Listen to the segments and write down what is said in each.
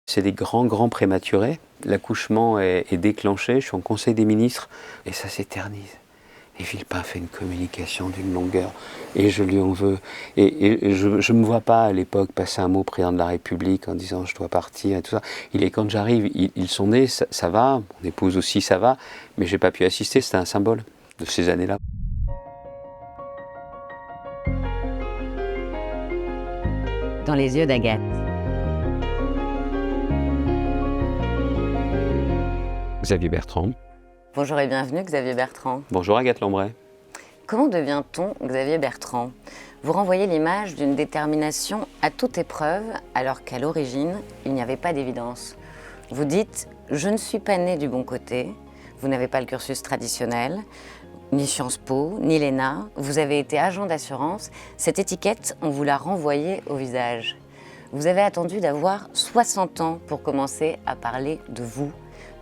C'est des grands prématurés. L'accouchement est déclenché, je suis en conseil des ministres et ça s'éternise. Et Villepin fait une communication d'une longueur et je lui en veux. Et je ne me vois pas à l'époque passer un mot au président de la République en disant je dois partir et tout ça. Quand j'arrive, ils sont nés, ça va, mon épouse aussi ça va, mais je n'ai pas pu assister, c'était un symbole de ces années-là. Dans les yeux d'Agathe. Xavier Bertrand. Bonjour et bienvenue Xavier Bertrand. Bonjour Agathe Lambray. Comment devient-on Xavier Bertrand? Vous renvoyez l'image d'une détermination à toute épreuve, alors qu'à l'origine, il n'y avait pas d'évidence. Vous dites « Je ne suis pas né du bon côté », vous n'avez pas le cursus traditionnel, ni Sciences Po, ni l'ENA, vous avez été agent d'assurance. Cette étiquette, on vous l'a renvoyée au visage. Vous avez attendu d'avoir 60 ans pour commencer à parler de vous.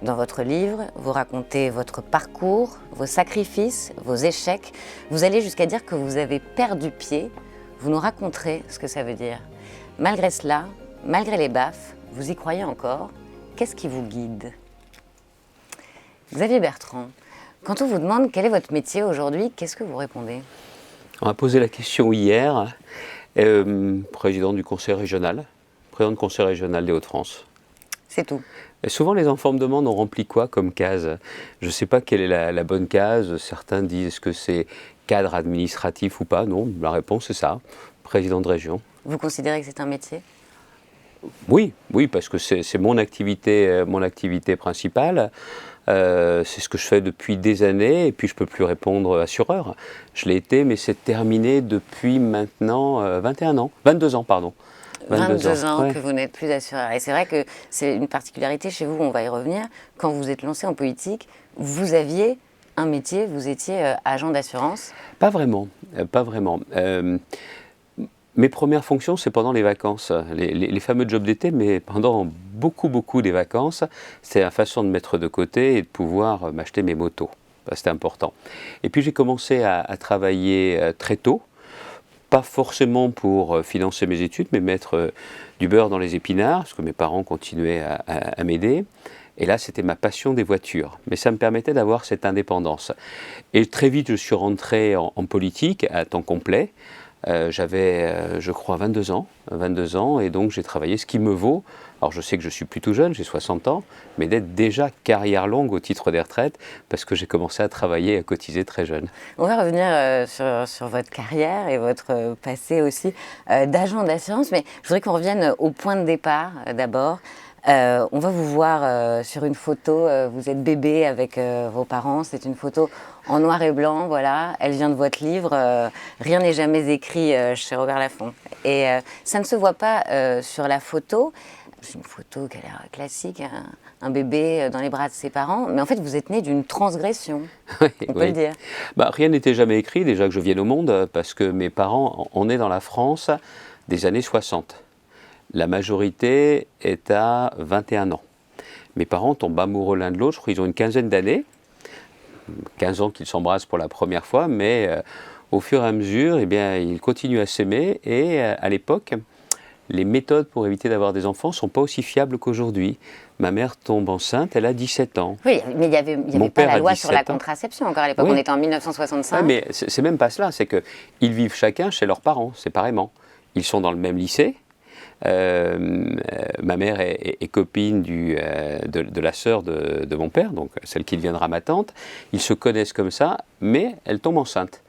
Dans votre livre, vous racontez votre parcours, vos sacrifices, vos échecs. Vous allez jusqu'à dire que vous avez perdu pied. Vous nous raconterez ce que ça veut dire. Malgré cela, malgré les baffes, vous y croyez encore. Qu'est-ce qui vous guide? Xavier Bertrand, quand on vous demande quel est votre métier aujourd'hui, qu'est-ce que vous répondez? On m'a posé la question hier, président du conseil régional des Hauts-de-France. C'est tout. Et souvent les enfants me demandent on remplit quoi comme case? Je ne sais pas quelle est la bonne case, certains disent est-ce que c'est cadre administratif ou pas? Non, la réponse c'est ça, président de région. Vous considérez que c'est un métier? Oui, parce que c'est mon activité principale. C'est ce que je fais depuis des années et puis je ne peux plus répondre assureur. Je l'ai été, mais c'est terminé depuis maintenant 22 ans, pardon. 22 ans ouais. que vous n'êtes plus assureur. Et c'est vrai que c'est une particularité chez vous, on va y revenir. Quand vous êtes lancé en politique, vous aviez un métier, vous étiez agent d'assurance? Pas vraiment. Mes premières fonctions, c'est pendant les vacances, les fameux jobs d'été, mais pendant beaucoup des vacances, c'est la façon de mettre de côté et de pouvoir m'acheter mes motos. C'était important. Et puis j'ai commencé à travailler très tôt, pas forcément pour financer mes études, mais mettre du beurre dans les épinards, parce que mes parents continuaient à m'aider. Et là, c'était ma passion des voitures. Mais ça me permettait d'avoir cette indépendance. Et très vite, je suis rentré en politique à temps complet. J'avais, je crois, 22 ans, et donc j'ai travaillé ce qui me vaut. Alors je sais que je suis plutôt jeune, j'ai 60 ans, mais d'être déjà carrière longue au titre des retraites, parce que j'ai commencé à travailler et à cotiser très jeune. On va revenir sur votre carrière et votre passé aussi d'agent d'assurance, mais je voudrais qu'on revienne au point de départ d'abord. On va vous voir sur une photo, vous êtes bébé avec vos parents, c'est une photo en noir et blanc, voilà, elle vient de votre livre, Rien n'est jamais écrit chez Robert Laffont. Et ça ne se voit pas sur la photo, c'est une photo qui a l'air classique, un bébé dans les bras de ses parents, mais en fait vous êtes né d'une transgression, on peut le dire. Rien n'était jamais écrit, déjà que je vienne au monde, parce que mes parents, on est dans la France des années 60. La majorité est à 21 ans. Mes parents tombent amoureux l'un de l'autre, je crois qu'ils ont une quinzaine d'années, 15 ans qu'ils s'embrassent pour la première fois, mais au fur et à mesure, ils continuent à s'aimer et à l'époque, les méthodes pour éviter d'avoir des enfants ne sont pas aussi fiables qu'aujourd'hui. Ma mère tombe enceinte, elle a 17 ans. Oui, mais il n'y avait pas la loi sur la contraception encore à l'époque, on était en 1965. Oui, mais c'est même pas cela, c'est qu'ils vivent chacun chez leurs parents, séparément. Ils sont dans le même lycée. Ma mère est copine de la sœur de mon père, donc celle qui deviendra ma tante. Ils se connaissent comme ça, mais elle tombe enceinte.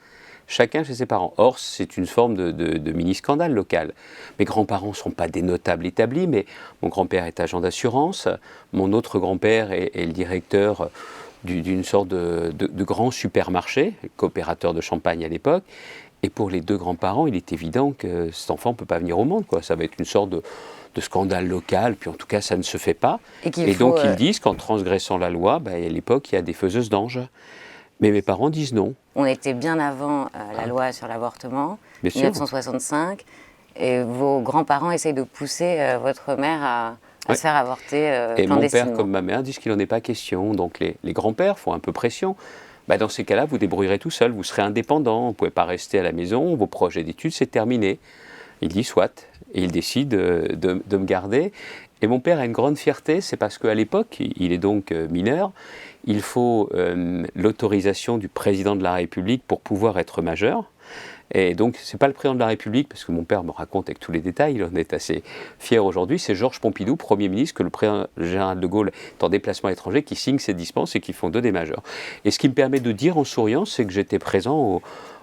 Chacun chez ses parents. Or, c'est une forme de mini-scandale local. Mes grands-parents ne sont pas des notables établis, mais mon grand-père est agent d'assurance, mon autre grand-père est le directeur d'une sorte de grand supermarché, coopérateur de champagne à l'époque. Et pour les deux grands-parents, il est évident que cet enfant ne peut pas venir au monde, quoi. Ça va être une sorte de scandale local, puis en tout cas, ça ne se fait pas. Et donc, ils disent qu'en transgressant la loi, à l'époque, il y a des faiseuses d'anges. Mais mes parents disent non. On était bien avant la loi sur l'avortement, 1965, et vos grands-parents essayent de pousser votre mère à se faire avorter et clandestinement. Mon père comme ma mère disent qu'il n'en est pas question. Donc les grands-pères font un peu pression. Dans ces cas-là, vous débrouillerez tout seul, vous serez indépendant, vous ne pouvez pas rester à la maison, vos projets d'études, c'est terminé. Il dit soit, et il décide de me garder. Et mon père a une grande fierté, c'est parce qu'à l'époque, il est donc mineur, il faut l'autorisation du président de la République pour pouvoir être majeur. Et donc, ce n'est pas le président de la République, parce que mon père me raconte avec tous les détails, il en est assez fier aujourd'hui, c'est Georges Pompidou, Premier ministre, que le président général de Gaulle est en déplacement à l'étranger, qui signe ses dispenses et qui font donner majeur. Et ce qui me permet de dire en souriant, c'est que j'étais présent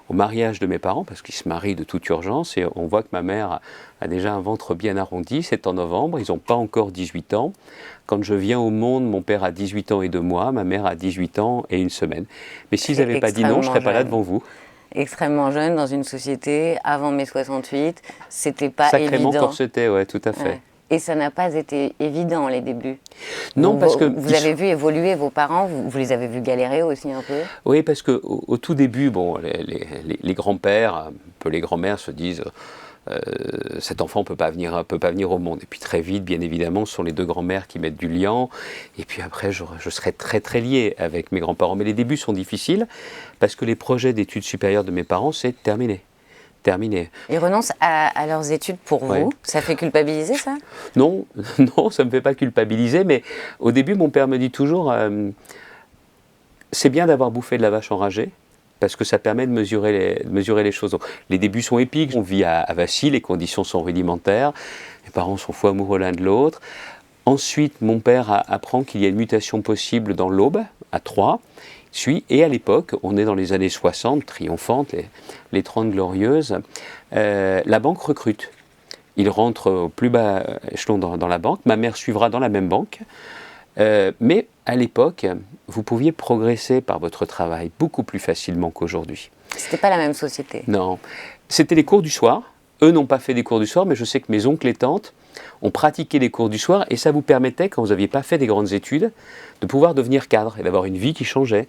au mariage de mes parents, parce qu'ils se marient de toute urgence, et on voit que ma mère a déjà un ventre bien arrondi, c'est en novembre, ils n'ont pas encore 18 ans. Quand je viens au monde, mon père a 18 ans et 2 mois, ma mère a 18 ans et 1 semaine. Mais s'ils n'avaient pas dit non, je ne serais pas là devant vous. Extrêmement jeune, dans une société, avant mai 68, c'était pas Sacrément évident. corseté, ouais, tout à fait. Ouais. Et ça n'a pas été évident, les débuts. Non, parce que... Vous avez vu évoluer vos parents, vous les avez vus galérer aussi un peu? Oui, parce qu'au tout début, bon, les grands-pères, un peu les grands-mères se disent cet enfant ne peut pas venir au monde. Et puis très vite, bien évidemment, ce sont les 2 grands-mères qui mettent du liant. Et puis après, je serai très très lié avec mes grands-parents. Mais les débuts sont difficiles parce que les projets d'études supérieures de mes parents, c'est terminé. Ils renoncent à leurs études pour Ouais. vous? Ça fait culpabiliser, ça? Non, non, ça ne me fait pas culpabiliser. Mais au début, mon père me dit toujours c'est bien d'avoir bouffé de la vache enragée, parce que ça permet de mesurer les choses. Donc, les débuts sont épiques, on vit à Vassy, les conditions sont rudimentaires, mes parents sont fous amoureux l'un de l'autre. Ensuite, mon père apprend qu'il y a une mutation possible dans l'Aube, à Troyes, et à l'époque, on est dans les années 60, triomphantes, les 30 glorieuses, la banque recrute. Il rentre au plus bas échelon dans la banque, ma mère suivra dans la même banque, mais à l'époque, vous pouviez progresser par votre travail beaucoup plus facilement qu'aujourd'hui. C'était pas la même société. Non. C'était les cours du soir. Eux n'ont pas fait des cours du soir, mais je sais que mes oncles et tantes ont pratiqué les cours du soir et ça vous permettait, quand vous n'aviez pas fait des grandes études, de pouvoir devenir cadre et d'avoir une vie qui changeait.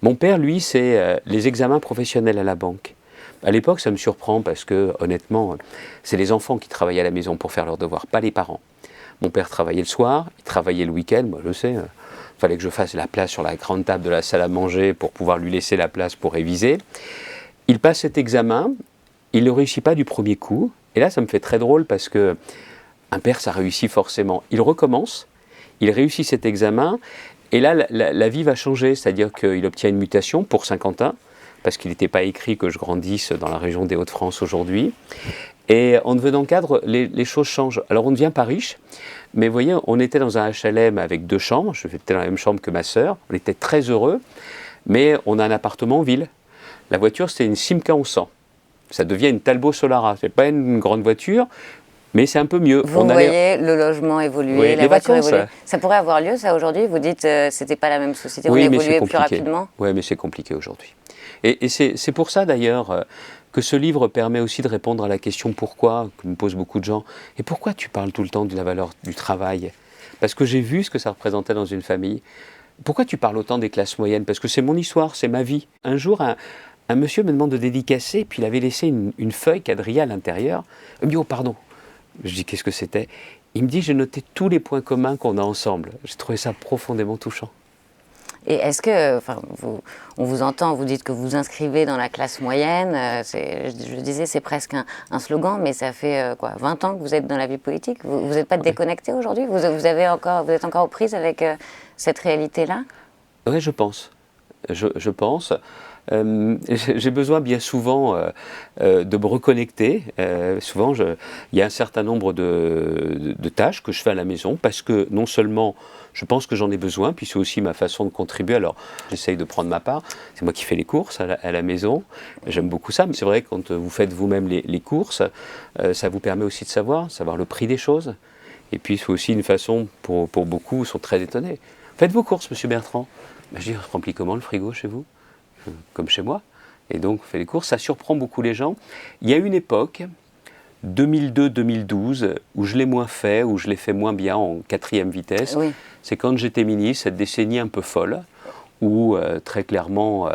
Mon père, lui, c'est les examens professionnels à la banque. À l'époque, ça me surprend parce que, honnêtement, c'est les enfants qui travaillaient à la maison pour faire leurs devoirs, pas les parents. Mon père travaillait le soir, il travaillait le week-end, moi je sais, fallait que je fasse la place sur la grande table de la salle à manger pour pouvoir lui laisser la place pour réviser. Il passe cet examen, il ne réussit pas du premier coup, et là ça me fait très drôle parce que un père ça réussit forcément. Il recommence, il réussit cet examen, et là la vie va changer, c'est-à-dire qu'il obtient une mutation pour Saint-Quentin, parce qu'il n'était pas écrit que je grandisse dans la région des Hauts-de-France aujourd'hui. Et en devenant cadre, les choses changent. Alors on ne devient pas riche, mais vous voyez, on était dans un HLM avec 2 chambres, je vivais dans la même chambre que ma sœur, on était très heureux, mais on a un appartement en ville. La voiture, c'était une Simca 1100. Ça devient une Talbot Solara. Ce n'est pas une grande voiture, mais c'est un peu mieux. Vous voyez le logement évoluer, oui, la voiture vacances, évoluer. Ça pourrait avoir lieu, ça, aujourd'hui? Vous dites c'était pas la même société, oui, on évoluait plus rapidement? Oui, mais c'est compliqué aujourd'hui. Et c'est pour ça, d'ailleurs, que ce livre permet aussi de répondre à la question pourquoi, que me posent beaucoup de gens. Et pourquoi tu parles tout le temps de la valeur du travail? Parce que j'ai vu ce que ça représentait dans une famille. Pourquoi tu parles autant des classes moyennes? Parce que c'est mon histoire, c'est ma vie. Un jour, un monsieur me demande de dédicacer, puis il avait laissé une feuille quadrillée à l'intérieur. Il me dit, oh pardon. Je dis, qu'est-ce que c'était? Il me dit, j'ai noté tous les points communs qu'on a ensemble. J'ai trouvé ça profondément touchant. Et est-ce que, on vous entend, vous dites que vous vous inscrivez dans la classe moyenne, je disais c'est presque un slogan, mais ça fait 20 ans que vous êtes dans la vie politique. Vous n'êtes pas déconnecté aujourd'hui? Vous êtes encore aux prises avec cette réalité-là? Oui, je pense. Je pense. J'ai besoin bien souvent de me reconnecter. Souvent, il y a un certain nombre de tâches que je fais à la maison parce que non seulement je pense que j'en ai besoin, puis c'est aussi ma façon de contribuer. Alors, j'essaye de prendre ma part. C'est moi qui fais les courses à la maison. J'aime beaucoup ça. Mais c'est vrai que quand vous faites vous-même les courses, ça vous permet aussi de savoir le prix des choses. Et puis, c'est aussi une façon, pour beaucoup, sont très étonnés. Faites vos courses, monsieur Bertrand. Ben, je dis, remplis comment le frigo chez vous? Comme chez moi. Et donc, on fait les courses. Ça surprend beaucoup les gens. Il y a une époque, 2002-2012, où je l'ai moins fait, où je l'ai fait moins bien en 4e vitesse. Oui. C'est quand j'étais ministre, cette décennie un peu folle, où très clairement,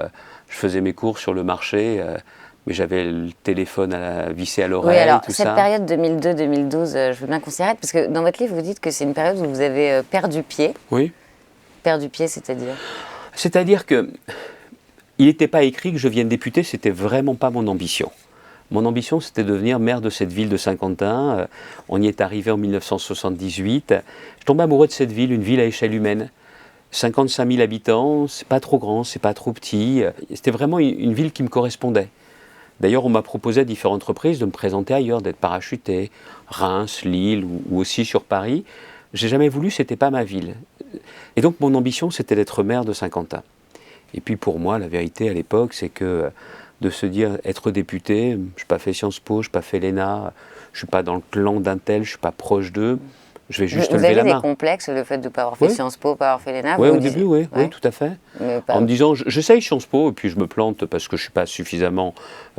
je faisais mes courses sur le marché, mais j'avais le téléphone vissé à l'oreille, oui, alors, tout cette ça. période 2002-2012, je veux bien qu'on s'y arrête, parce que dans votre livre, vous dites que c'est une période où vous avez perdu pied. Oui. Perdu pied, c'est-à-dire? C'est-à-dire que il n'était pas écrit que je vienne député, c'était vraiment pas mon ambition. Mon ambition, c'était de devenir maire de cette ville de Saint-Quentin. On y est arrivé en 1978. Je tombe amoureux de cette ville, une ville à échelle humaine. 55 000 habitants, c'est pas trop grand, c'est pas trop petit. C'était vraiment une ville qui me correspondait. D'ailleurs, on m'a proposé à différentes reprises de me présenter ailleurs, d'être parachuté, Reims, Lille ou aussi sur Paris. J'ai jamais voulu, c'était pas ma ville. Et donc mon ambition, c'était d'être maire de Saint-Quentin. Et puis pour moi, la vérité à l'époque, c'est que de se dire être député, je n'ai pas fait Sciences Po, je n'ai pas fait l'ENA, je ne suis pas dans le clan d'un tel, je ne suis pas proche d'eux, je vais juste lever la main. Vous avez des complexes, le fait de ne pas avoir fait Sciences Po, pas avoir fait l'ENA? Oui, au début, oui, tout à fait. En me disant, j'essaye Sciences Po, et puis je me plante parce que je ne suis pas suffisamment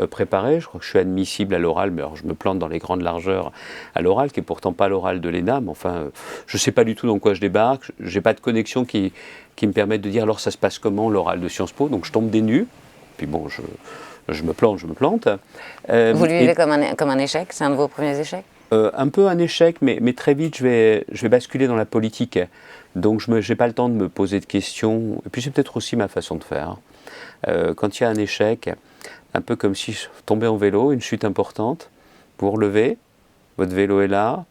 préparé, je crois que je suis admissible à l'oral, mais alors je me plante dans les grandes largeurs à l'oral, qui n'est pourtant pas l'oral de l'ENA, mais enfin, je ne sais pas du tout dans quoi je débarque, je n'ai pas de connexion qui me permette de dire, alors ça se passe comment l'oral de Sciences Po, donc je tombe des nues, puis bon, je me plante. Vous le vivez comme un échec? C'est un de vos premiers échecs? Un peu un échec, mais très vite, je vais basculer dans la politique. Donc, je n'ai pas le temps de me poser de questions. Et puis, c'est peut-être aussi ma façon de faire. Quand il y a un échec, un peu comme si je tombais en vélo, une chute importante, vous relevez, votre vélo est là,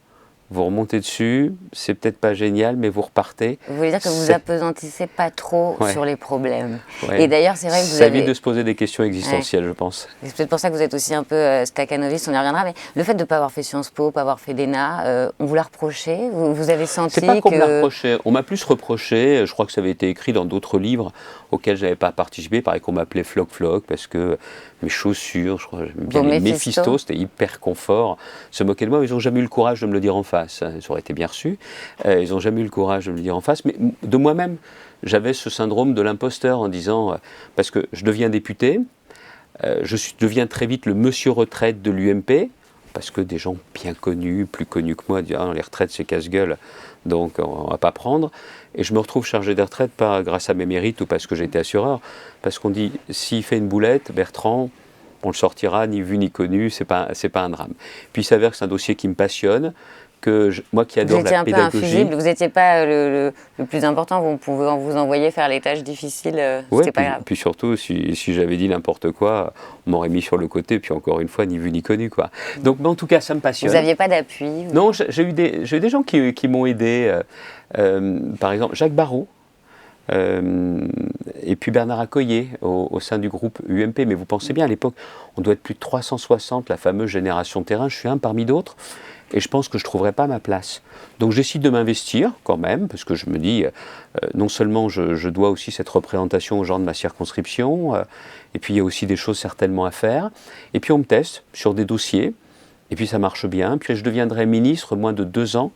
vous remontez dessus, c'est peut-être pas génial, mais vous repartez. Vous voulez dire que vous apesantissez pas trop sur les problèmes. Ouais. Et d'ailleurs, c'est vrai que vous ça évite de se poser des questions existentielles, je pense. C'est peut-être pour ça que vous êtes aussi un peu stakhanoviste, on y reviendra. Mais le fait de ne pas avoir fait Sciences Po, pas avoir fait l'ENA, on vous l'a reproché? Vous avez senti C'est pas qu'on me l'a reproché. On m'a plus reproché, je crois que ça avait été écrit dans d'autres livres auxquels je n'avais pas participé. Pareil qu'on m'appelait Floc Floc parce que mes chaussures, je crois, j'aime bien les Méphisto, c'était hyper confort. Se moquer de moi, mais ils n'ont jamais eu le courage de me le dire en face. Ils auraient été bien reçus. Ils n'ont jamais eu le courage de me le dire en face. Mais de moi-même, j'avais ce syndrome de l'imposteur en disant, parce que je deviens député, deviens très vite le monsieur retraite de l'UMP, parce que des gens bien connus, plus connus que moi, disent les retraites c'est casse-gueule, donc on ne va pas prendre. Et je me retrouve chargé des retraites, pas grâce à mes mérites ou parce que j'étais assureur, parce qu'on dit, s'il fait une boulette, Bertrand, on le sortira, ni vu ni connu, c'est pas un drame. Puis il s'avère que c'est un dossier qui me passionne, moi qui adore la pédagogie. Vous étiez un peu infusible, vous n'étiez pas le plus important, vous pouvez vous envoyer faire les tâches difficiles, c'était pas grave. Puis surtout, si j'avais dit n'importe quoi, on m'aurait mis sur le côté, puis encore une fois, ni vu ni connu, quoi. Donc, mais en tout cas, ça me passionne. Vous n'aviez pas d'appui? Non, j'ai eu des gens qui m'ont aidé, par exemple Jacques Barrault, et puis Bernard Accoyer au sein du groupe UMP. Mais vous pensez bien, à l'époque, on doit être plus de 360, la fameuse génération terrain, je suis un parmi d'autres. Et je pense que je ne trouverai pas ma place. Donc je décide de m'investir quand même, parce que je me dis, non seulement je dois aussi cette représentation aux gens de ma circonscription, et puis il y a aussi des choses certainement à faire. Et puis on me teste sur des dossiers, et puis ça marche bien. Puis je deviendrai ministre moins de 2 ans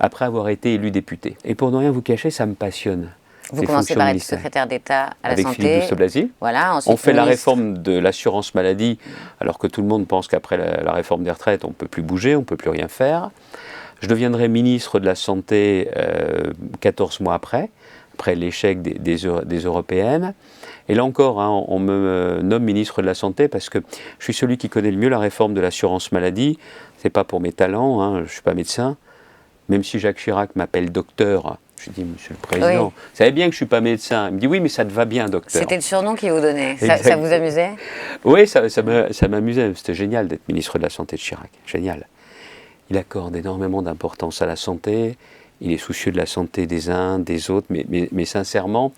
après avoir été élu député. Et pour ne rien vous cacher, ça me passionne. Vous commencez par être secrétaire d'État à la santé. Avec Philippe Douste-Blazy. Voilà, ensuite on fait la réforme de l'assurance maladie, alors que tout le monde pense qu'après la réforme des retraites, on ne peut plus bouger, on ne peut plus rien faire. Je deviendrai ministre de la Santé 14 mois après l'échec des européennes. Et là encore, on me nomme ministre de la Santé parce que je suis celui qui connaît le mieux la réforme de l'assurance maladie. Ce n'est pas pour mes talents, je ne suis pas médecin. Même si Jacques Chirac m'appelle docteur, je dis, Monsieur le Président, vous savez bien que je ne suis pas médecin. Il me dit, oui, mais ça te va bien, docteur. C'était le surnom qu'il vous donnait. Ça vous amusait? Oui, ça m'amusait. C'était génial d'être ministre de la Santé de Chirac. Génial. Il accorde énormément d'importance à la santé. Il est soucieux de la santé des uns, des autres, mais sincèrement.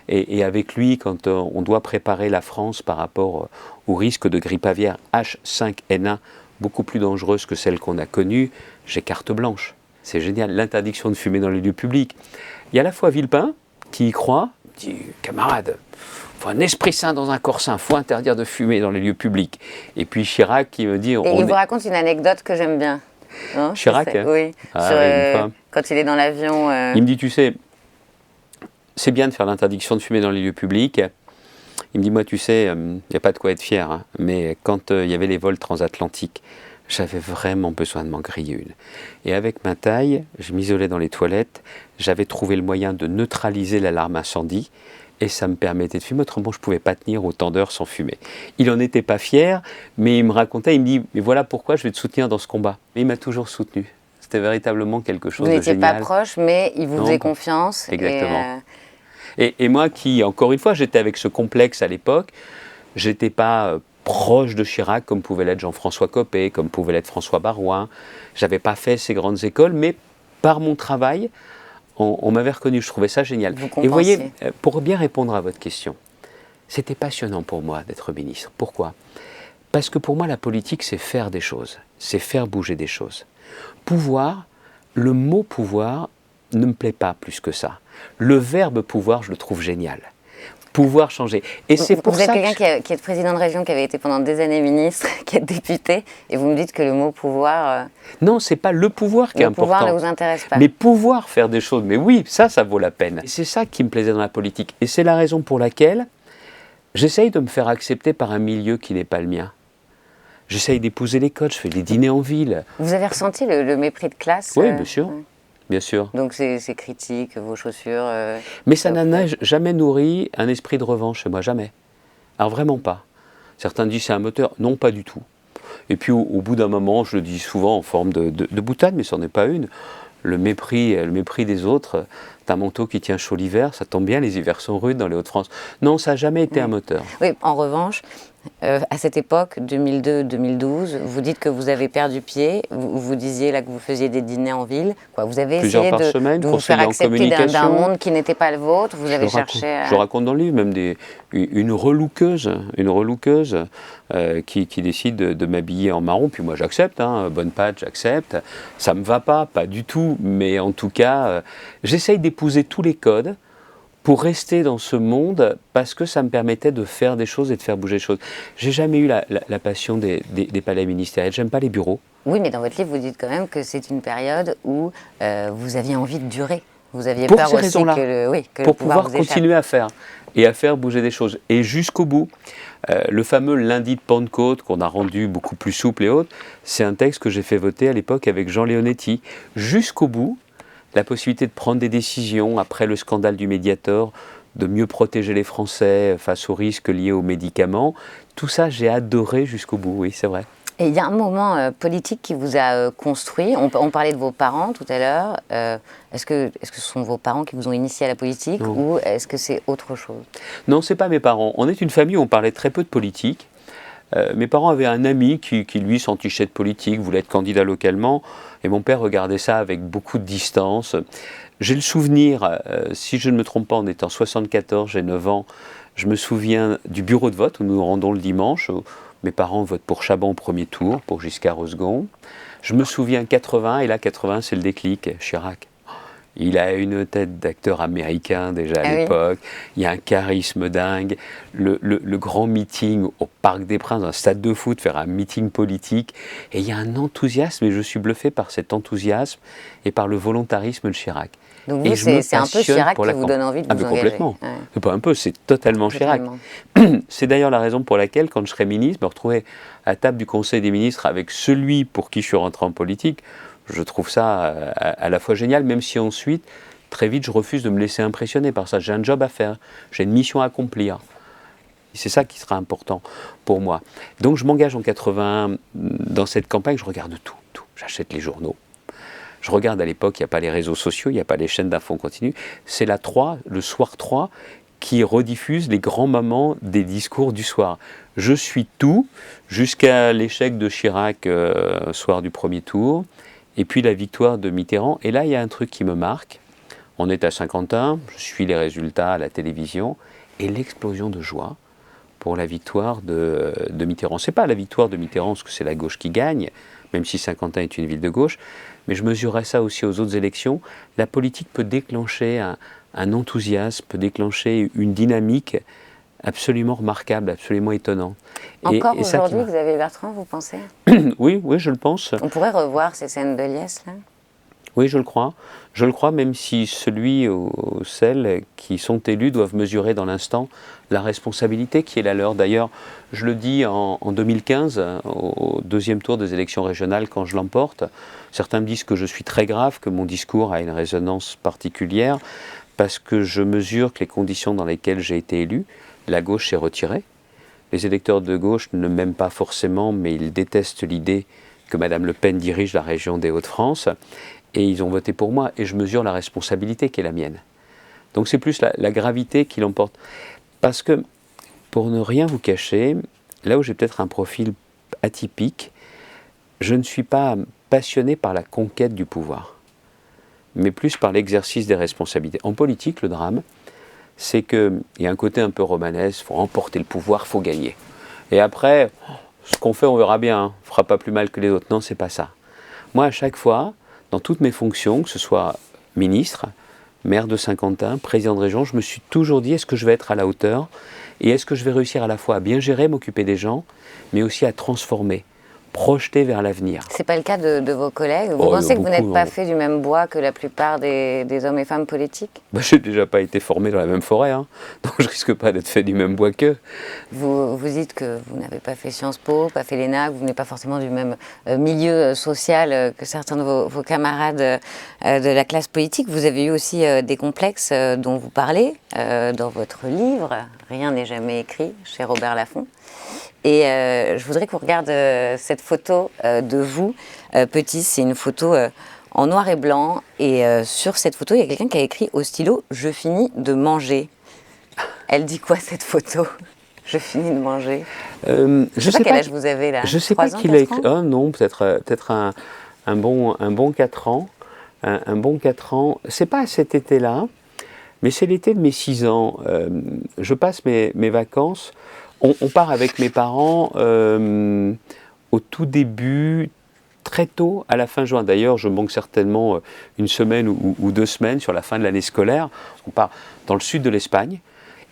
Et avec lui, quand on doit préparer la France par rapport au risque de grippe aviaire H5N1, beaucoup plus dangereuse que celle qu'on a connue, j'ai carte blanche. C'est génial, l'interdiction de fumer dans les lieux publics. Il y a à la fois Villepin qui y croit, dit camarade, il faut un esprit sain dans un corps sain, il faut interdire de fumer dans les lieux publics. Et puis Chirac qui me dit... Et il vous raconte une anecdote que j'aime bien. Non, Chirac oui, quand il est dans l'avion... Il me dit, tu sais, c'est bien de faire l'interdiction de fumer dans les lieux publics. Il me dit, moi tu sais, il n'y a pas de quoi être fier, mais quand il y avait les vols transatlantiques, j'avais vraiment besoin de m'en griller une. Et avec ma taille, je m'isolais dans les toilettes, j'avais trouvé le moyen de neutraliser l'alarme incendie, et ça me permettait de fumer, autrement je ne pouvais pas tenir autant d'heures sans fumer. Il n'en était pas fier, mais il me racontait, il me dit, mais voilà pourquoi je vais te soutenir dans ce combat. Et il m'a toujours soutenu. C'était véritablement quelque chose de génial. Vous n'étiez pas proche, mais il vous faisait confiance. Exactement. Et moi qui, encore une fois, j'étais avec ce complexe à l'époque, j'étais pas proche de Chirac, comme pouvait l'être Jean-François Copé, comme pouvait l'être François Baroin. Je n'avais pas fait ces grandes écoles, mais par mon travail, on m'avait reconnu. Je trouvais ça génial. Et vous voyez, pour bien répondre à votre question, c'était passionnant pour moi d'être ministre. Pourquoi ? Parce que pour moi, la politique, c'est faire des choses, c'est faire bouger des choses. Pouvoir, le mot pouvoir ne me plaît pas plus que ça. Le verbe pouvoir, je le trouve génial. Pouvoir changer. Et c'est pour vous êtes ça quelqu'un qui est président de région, qui avait été pendant des années ministre, qui est député, et vous me dites que le mot pouvoir... Non, c'est pas le pouvoir qui est important. Le pouvoir ne vous intéresse pas. Mais pouvoir faire des choses, mais oui, ça vaut la peine. Et c'est ça qui me plaisait dans la politique. Et c'est la raison pour laquelle j'essaye de me faire accepter par un milieu qui n'est pas le mien. J'essaye d'épouser les codes, je fais des dîners en ville. Vous avez ressenti le mépris de classe? Oui, bien sûr. Bien sûr. Donc ces critiques, vos chaussures... Mais ça n'a jamais nourri un esprit de revanche chez moi, jamais. Alors vraiment pas. Certains disent c'est un moteur. Non, pas du tout. Et puis au bout d'un moment, je le dis souvent en forme de boutade, mais ce n'en est pas une. Le mépris des autres, t'as un manteau qui tient chaud l'hiver, ça tombe bien, les hivers sont rudes dans les Hauts-de-France. Non, ça n'a jamais été un moteur. Oui, en revanche, à cette époque, 2002-2012, vous dites que vous avez perdu pied, vous disiez là que vous faisiez des dîners en ville, quoi. Vous avez essayé de vous faire accepter d'un monde qui n'était pas le vôtre, vous avez cherché à... Je raconte dans le livre même une relookeuse qui décide de m'habiller en marron, puis moi j'accepte, bonne patte, j'accepte, ça me va pas du tout, mais en tout cas, j'essaye d'épouser tous les codes, pour rester dans ce monde, parce que ça me permettait de faire des choses et de faire bouger les choses. J'ai jamais eu la passion des palais ministériels, j'aime pas les bureaux. Oui, mais dans votre livre, vous dites quand même que c'est une période où vous aviez envie de durer. Vous aviez pour peur ces aussi raisons-là, que pour le pouvoir pouvoir continuer à faire, et à faire bouger des choses. Et jusqu'au bout, le fameux lundi de Pentecôte, qu'on a rendu beaucoup plus souple et autres, c'est un texte que j'ai fait voter à l'époque avec Jean Leonetti. Jusqu'au bout, la possibilité de prendre des décisions après le scandale du Mediator, de mieux protéger les Français face aux risques liés aux médicaments. Tout ça, j'ai adoré jusqu'au bout, oui, c'est vrai. Et il y a un moment politique qui vous a construit. On parlait de vos parents tout à l'heure. Est-ce que ce sont vos parents qui vous ont initié à la politique ou est-ce que c'est autre chose? Non, ce n'est pas mes parents. On est une famille où on parlait très peu de politique. Mes parents avaient un ami qui lui, s'entichait de politique, voulait être candidat localement, et mon père regardait ça avec beaucoup de distance. J'ai le souvenir, si je ne me trompe pas, en étant 74, j'ai 9 ans, je me souviens du bureau de vote où nous nous rendons le dimanche. Mes parents votent pour Chaban au premier tour, pour Giscard au second. Je me souviens 80, et là 80 c'est le déclic, Chirac. Il a une tête d'acteur américain déjà à l'époque, il y a un charisme dingue, le grand meeting au Parc des Princes, un stade de foot, faire un meeting politique, et il y a un enthousiasme, et je suis bluffé par cet enthousiasme et par le volontarisme de Chirac. Donc vous, c'est un peu Chirac qui vous donne envie de vous engager. Complètement, c'est pas un peu, c'est totalement Chirac. C'est d'ailleurs la raison pour laquelle, quand je serai ministre, me retrouver à table du Conseil des ministres avec celui pour qui je suis rentré en politique, je trouve ça à la fois génial, même si ensuite, très vite, je refuse de me laisser impressionner par ça. J'ai un job à faire, j'ai une mission à accomplir. C'est ça qui sera important pour moi. Donc je m'engage en 81 dans cette campagne, je regarde tout. J'achète les journaux. Je regarde à l'époque, il n'y a pas les réseaux sociaux, il n'y a pas les chaînes d'infos en continu. C'est la 3, le soir 3, qui rediffuse les grands moments des discours du soir. Je suis tout, jusqu'à l'échec de Chirac, soir du premier tour. Et puis la victoire de Mitterrand. Et là, il y a un truc qui me marque. On est à Saint-Quentin, je suis les résultats à la télévision, et l'explosion de joie pour la victoire de Mitterrand. Ce n'est pas la victoire de Mitterrand, parce que c'est la gauche qui gagne, même si Saint-Quentin est une ville de gauche, mais je mesurais ça aussi aux autres élections. La politique peut déclencher un enthousiasme, peut déclencher une dynamique absolument remarquable, absolument étonnante. Encore aujourd'hui, Xavier Bertrand, vous pensez? Oui, je le pense. On pourrait revoir ces scènes de liesse, là? Oui, je le crois. Je le crois, même si celui ou celles qui sont élus doivent mesurer dans l'instant la responsabilité qui est la leur. D'ailleurs, je le dis en 2015, au deuxième tour des élections régionales, quand je l'emporte, certains me disent que je suis très grave, que mon discours a une résonance particulière, parce que je mesure que les conditions dans lesquelles j'ai été élu, la gauche s'est retirée. Les électeurs de gauche ne m'aiment pas forcément, mais ils détestent l'idée que Mme Le Pen dirige la région des Hauts-de-France. Et ils ont voté pour moi. Et je mesure la responsabilité qui est la mienne. Donc c'est plus la gravité qui l'emporte. Parce que, pour ne rien vous cacher, là où j'ai peut-être un profil atypique, je ne suis pas passionné par la conquête du pouvoir, mais plus par l'exercice des responsabilités. En politique, le drame, c'est qu'il y a un côté un peu romanesque, il faut emporter le pouvoir, il faut gagner. Et après, ce qu'on fait, on verra bien, hein, on ne fera pas plus mal que les autres. Non, c'est pas ça. Moi, à chaque fois, dans toutes mes fonctions, que ce soit ministre, maire de Saint-Quentin, président de région, je me suis toujours dit, est-ce que je vais être à la hauteur? Et est-ce que je vais réussir à la fois à bien gérer, m'occuper des gens, mais aussi à transformer, projeter vers l'avenir. C'est pas le cas de vos collègues? Vous pensez que vous n'êtes pas fait du même bois que la plupart des hommes et femmes politiques? J'ai déjà pas été formé dans la même forêt, hein, donc je risque pas d'être fait du même bois qu'eux. Vous dites que vous n'avez pas fait Sciences Po, pas fait l'ENA, que vous n'êtes pas forcément du même milieu social que certains de vos camarades de la classe politique. Vous avez eu aussi des complexes dont vous parlez dans votre livre « Rien n'est jamais écrit » chez Robert Laffont. Et je voudrais qu'on regarde cette photo de vous, petit. C'est une photo en noir et blanc. Et sur cette photo, il y a quelqu'un qui a écrit au stylo « Je finis de manger ». Elle dit quoi, cette photo? Je finis de manger. Je sais pas quel âge vous avez là. Je sais pas qui l'a écrit. Oh non, peut-être un bon 4 ans. Un bon 4 ans. C'est pas cet été-là, mais c'est l'été de mes 6 ans. Je passe mes vacances. On part avec mes parents au tout début, très tôt, à la fin juin. D'ailleurs, je manque certainement une semaine ou 2 semaines sur la fin de l'année scolaire. On part dans le sud de l'Espagne.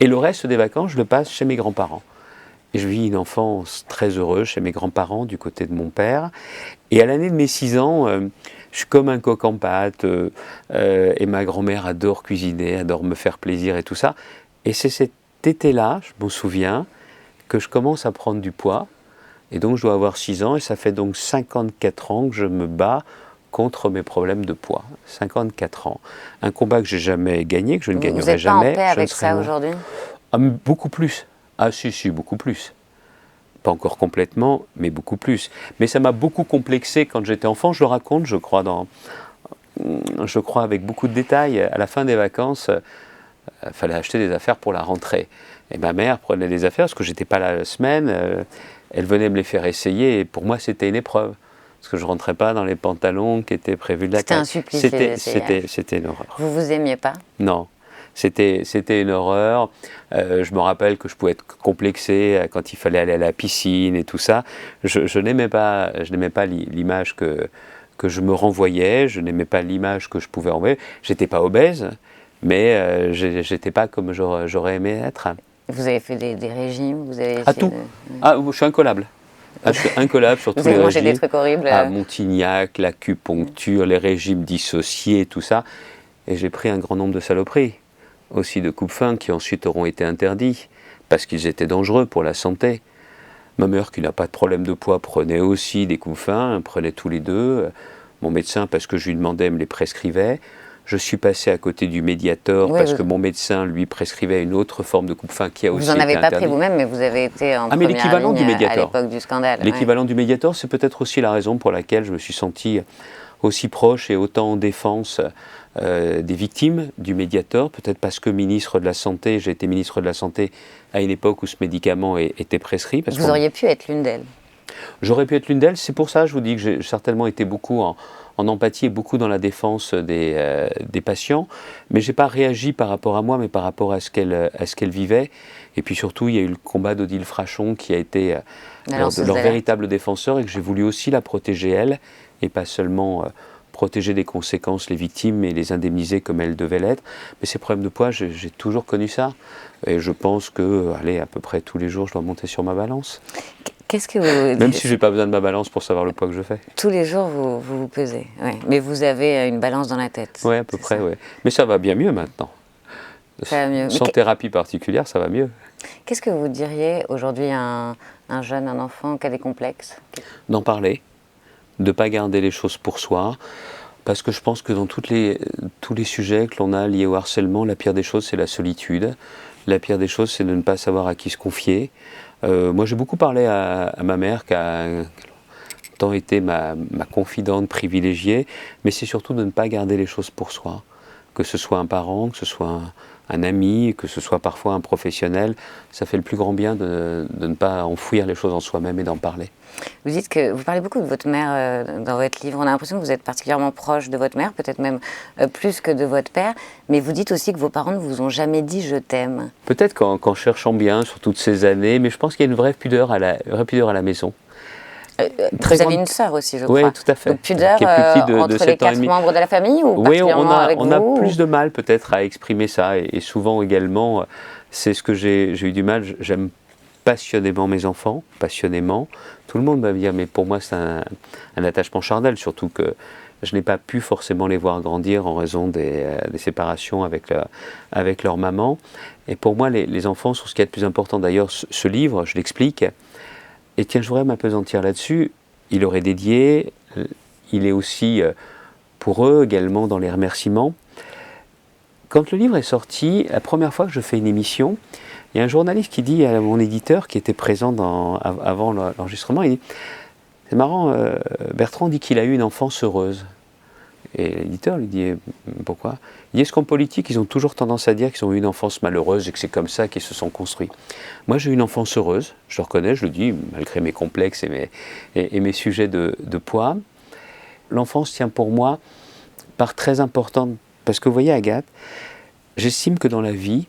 Et le reste des vacances, je le passe chez mes grands-parents. Et je vis une enfance très heureuse chez mes grands-parents, du côté de mon père. Et à l'année de mes 6 ans, je suis comme un coq en pâte. Et ma grand-mère adore cuisiner, adore me faire plaisir et tout ça. Et c'est cet été-là, je m'en souviens, que je commence à prendre du poids, et donc je dois avoir 6 ans, et ça fait donc 54 ans que je me bats contre mes problèmes de poids. 54 ans. Un combat que j'ai jamais gagné, que je ne gagnerai jamais. Vous n'êtes pas en paix avec ça aujourd'hui? Beaucoup plus. Ah si, beaucoup plus. Pas encore complètement, mais beaucoup plus. Mais ça m'a beaucoup complexé quand j'étais enfant, je le raconte, je crois avec beaucoup de détails. À la fin des vacances, il fallait acheter des affaires pour la rentrée. Et ma mère prenait les affaires, parce que j'étais pas là la semaine, elle venait me les faire essayer, et pour moi c'était une épreuve. Parce que je rentrais pas dans les pantalons qui étaient prévus de la classe. C'était un supplice. C'était une horreur. Vous vous aimiez pas? Non. C'était une horreur. Je me rappelle que je pouvais être complexé quand il fallait aller à la piscine et tout ça. Je n'aimais pas l'image que je me renvoyais, je n'aimais pas l'image que je pouvais envoyer. J'étais pas obèse, mais j'étais pas comme j'aurais aimé être. Vous avez fait des régimes, vous avez tout. Je suis incollable. Je suis incollable sur tous les régimes. Vous avez mangé des trucs horribles. Montignac, l'acupuncture, les régimes dissociés, tout ça. Et j'ai pris un grand nombre de saloperies. Aussi de coupe-faim qui ensuite auront été interdits parce qu'ils étaient dangereux pour la santé. Ma mère, qui n'a pas de problème de poids, prenait aussi des coupe-faim, prenait tous les deux. Mon médecin, parce que je lui demandais, me les prescrivait. Je suis passé à côté du Mediator parce que mon médecin lui prescrivait une autre forme de coupe-faim qui a aussi été interdite. Vous n'en avez pas pris vous-même, mais vous avez été en première l'équivalent ligne du Mediator. À l'époque du scandale. L'équivalent du Mediator, c'est peut-être aussi la raison pour laquelle je me suis senti aussi proche et autant en défense des victimes du Mediator, peut-être parce que ministre de la Santé, j'ai été ministre de la Santé à une époque où ce médicament était prescrit. Vous auriez pu être l'une d'elles. J'aurais pu être l'une d'elles, c'est pour ça que je vous dis que j'ai certainement été beaucoup en empathie et beaucoup dans la défense des patients, mais je n'ai pas réagi par rapport à moi, mais par rapport à ce qu'elle vivait. Et puis surtout, il y a eu le combat d'Odile Frachon qui a été leur véritable défenseur et que j'ai voulu aussi la protéger elle, et pas seulement protéger des conséquences les victimes et les indemniser comme elles devaient l'être. Mais ces problèmes de poids, j'ai toujours connu ça. Et je pense que, à peu près tous les jours, je dois monter sur ma balance. Qu'est-ce que vous... Même si je n'ai pas besoin de ma balance pour savoir le poids que je fais. Tous les jours, vous pesez. Ouais. Mais vous avez une balance dans la tête. Oui, à peu près, oui. Mais ça va bien mieux maintenant. Ça va mieux. Sans thérapie particulière, ça va mieux. Qu'est-ce que vous diriez aujourd'hui à un jeune, un enfant qui a des complexes? D'en parler, de ne pas garder les choses pour soi. Parce que je pense que dans tous les sujets que l'on a liés au harcèlement, la pire des choses, c'est la solitude. La pire des choses, c'est de ne pas savoir à qui se confier. Moi, j'ai beaucoup parlé à ma mère, qui a tant été ma confidente privilégiée, mais c'est surtout de ne pas garder les choses pour soi. que ce soit un parent, que ce soit un ami, que ce soit parfois un professionnel, ça fait le plus grand bien de ne pas enfouir les choses en soi-même et d'en parler. Vous dites que vous parlez beaucoup de votre mère dans votre livre. On a l'impression que vous êtes particulièrement proche de votre mère, peut-être même plus que de votre père. Mais vous dites aussi que vos parents ne vous ont jamais dit « je t'aime ». Peut-être qu'en cherchant bien sur toutes ces années, mais je pense qu'il y a une vraie pudeur à la maison. Vous avez une sœur aussi, je crois. Oui, tout à fait. Donc pudeur qui est plus petite de entre les 7 ans et 4 demi. membres de la famille ou Oui, particulièrement avec on a vous plus de mal peut-être à exprimer ça. Et souvent également, c'est ce que j'ai eu du mal. J'aime passionnément mes enfants, passionnément. Tout le monde va me dire, mais pour moi c'est un attachement charnel, surtout que je n'ai pas pu forcément les voir grandir en raison des séparations avec leur maman. Et pour moi, les enfants sont ce qu'il y a de plus important. D'ailleurs, ce livre, je l'explique. Et tiens, je voudrais m'appesantir là-dessus. Il aurait dédié, il est aussi pour eux également dans les remerciements. Quand le livre est sorti, la première fois que je fais une émission, il y a un journaliste qui dit à mon éditeur, qui était présent avant l'enregistrement, il dit « C'est marrant, Bertrand dit qu'il a eu une enfance heureuse. » Et l'éditeur lui dit « Pourquoi ?» Il dit « Est-ce qu'en politique, ils ont toujours tendance à dire qu'ils ont eu une enfance malheureuse et que c'est comme ça qu'ils se sont construits. Moi, j'ai eu une enfance heureuse, je le reconnais, je le dis, malgré mes complexes et mes sujets de poids. L'enfance tient pour moi part très importante, parce que vous voyez, Agathe, j'estime que dans la vie,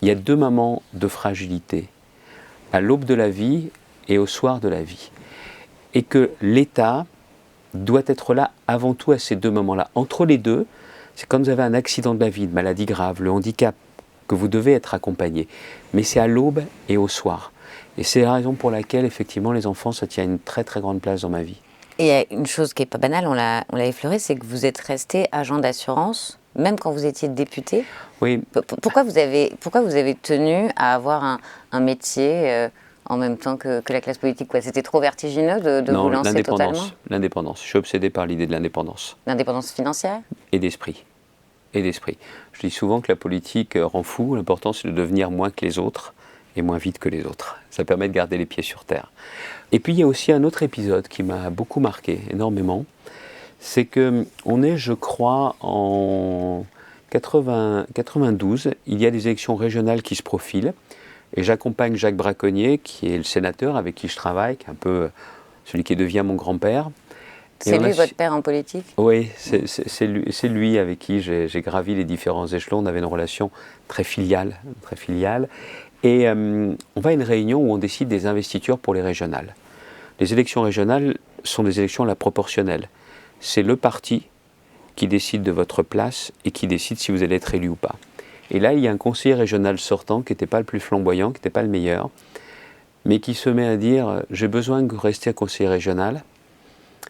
il y a 2 moments de fragilité, à l'aube de la vie et au soir de la vie. Et que l'État doit être là avant tout à ces 2 moments-là. Entre les deux, c'est quand vous avez un accident de la vie, une maladie grave, le handicap, que vous devez être accompagné. Mais c'est à l'aube et au soir. Et c'est la raison pour laquelle, effectivement, les enfants, ça tient une très très grande place dans ma vie. Et il y a une chose qui n'est pas banale, on l'a effleuré, c'est que vous êtes resté agent d'assurance, même quand vous étiez député. Oui. Pourquoi vous avez tenu à avoir un métier en même temps que la classe politique, quoi? C'était trop vertigineux de vous lancer totalement? L'indépendance. Je suis obsédé par l'idée de l'indépendance. L'indépendance financière? Et d'esprit. Je dis souvent que la politique rend fou. L'important, c'est de devenir moins que les autres et moins vite que les autres. Ça permet de garder les pieds sur terre. Et puis, il y a aussi un autre épisode qui m'a beaucoup marqué, énormément. C'est qu'on est, je crois, en 92. Il y a des élections régionales qui se profilent. Et j'accompagne Jacques Braconnier, qui est le sénateur avec qui je travaille, qui est un peu celui qui devient mon grand-père. C'est lui votre père en politique? Oui, c'est lui avec qui j'ai gravi les différents échelons. On avait une relation très filiale. Et on va à une réunion où on décide des investitures pour les régionales. Les élections régionales sont des élections à la proportionnelle. C'est le parti qui décide de votre place et qui décide si vous allez être élu ou pas. Et là, il y a un conseiller régional sortant qui n'était pas le plus flamboyant, qui n'était pas le meilleur, mais qui se met à dire « J'ai besoin que vous restiez conseiller régional,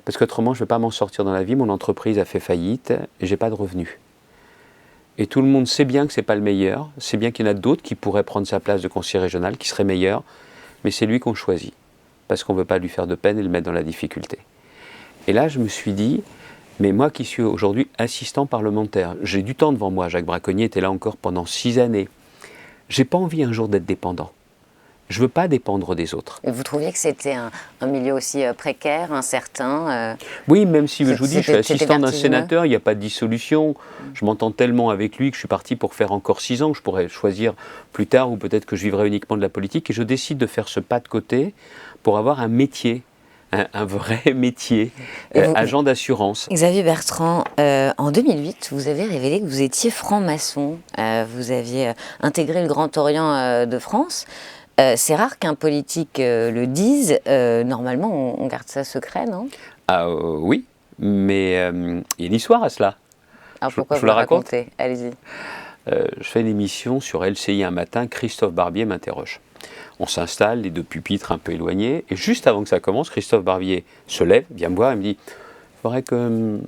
parce qu'autrement, je ne vais pas m'en sortir dans la vie, mon entreprise a fait faillite et je n'ai pas de revenus. » Et tout le monde sait bien que ce n'est pas le meilleur, sait bien qu'il y en a d'autres qui pourraient prendre sa place de conseiller régional, qui seraient meilleurs, mais c'est lui qu'on choisit, parce qu'on ne veut pas lui faire de peine et le mettre dans la difficulté. Et là, je me suis dit, mais moi qui suis aujourd'hui assistant parlementaire, j'ai du temps devant moi, Jacques Braconnier était là encore pendant 6 années, j'ai pas envie un jour d'être dépendant. Je ne veux pas dépendre des autres. Et vous trouviez que c'était un milieu aussi précaire, incertain Oui, même si je vous dis, je suis assistant d'un sénateur, il n'y a pas de dissolution. Je m'entends tellement avec lui que je suis parti pour faire encore 6 ans, que je pourrais choisir plus tard, ou peut-être que je vivrai uniquement de la politique. Et je décide de faire ce pas de côté pour avoir un métier, un vrai métier, agent d'assurance. Xavier Bertrand, en 2008, vous avez révélé que vous étiez franc-maçon. Vous aviez intégré le Grand Orient de France. C'est rare qu'un politique le dise. Normalement, on garde ça secret, non? Oui, mais il y a une histoire à cela. Alors pourquoi vous la racontez? Allez-y. Je fais une émission sur LCI un matin, Christophe Barbier m'interroge. On s'installe, les 2 pupitres un peu éloignés, et juste avant que ça commence, Christophe Barbier se lève, vient me voir et me dit « Il faudrait que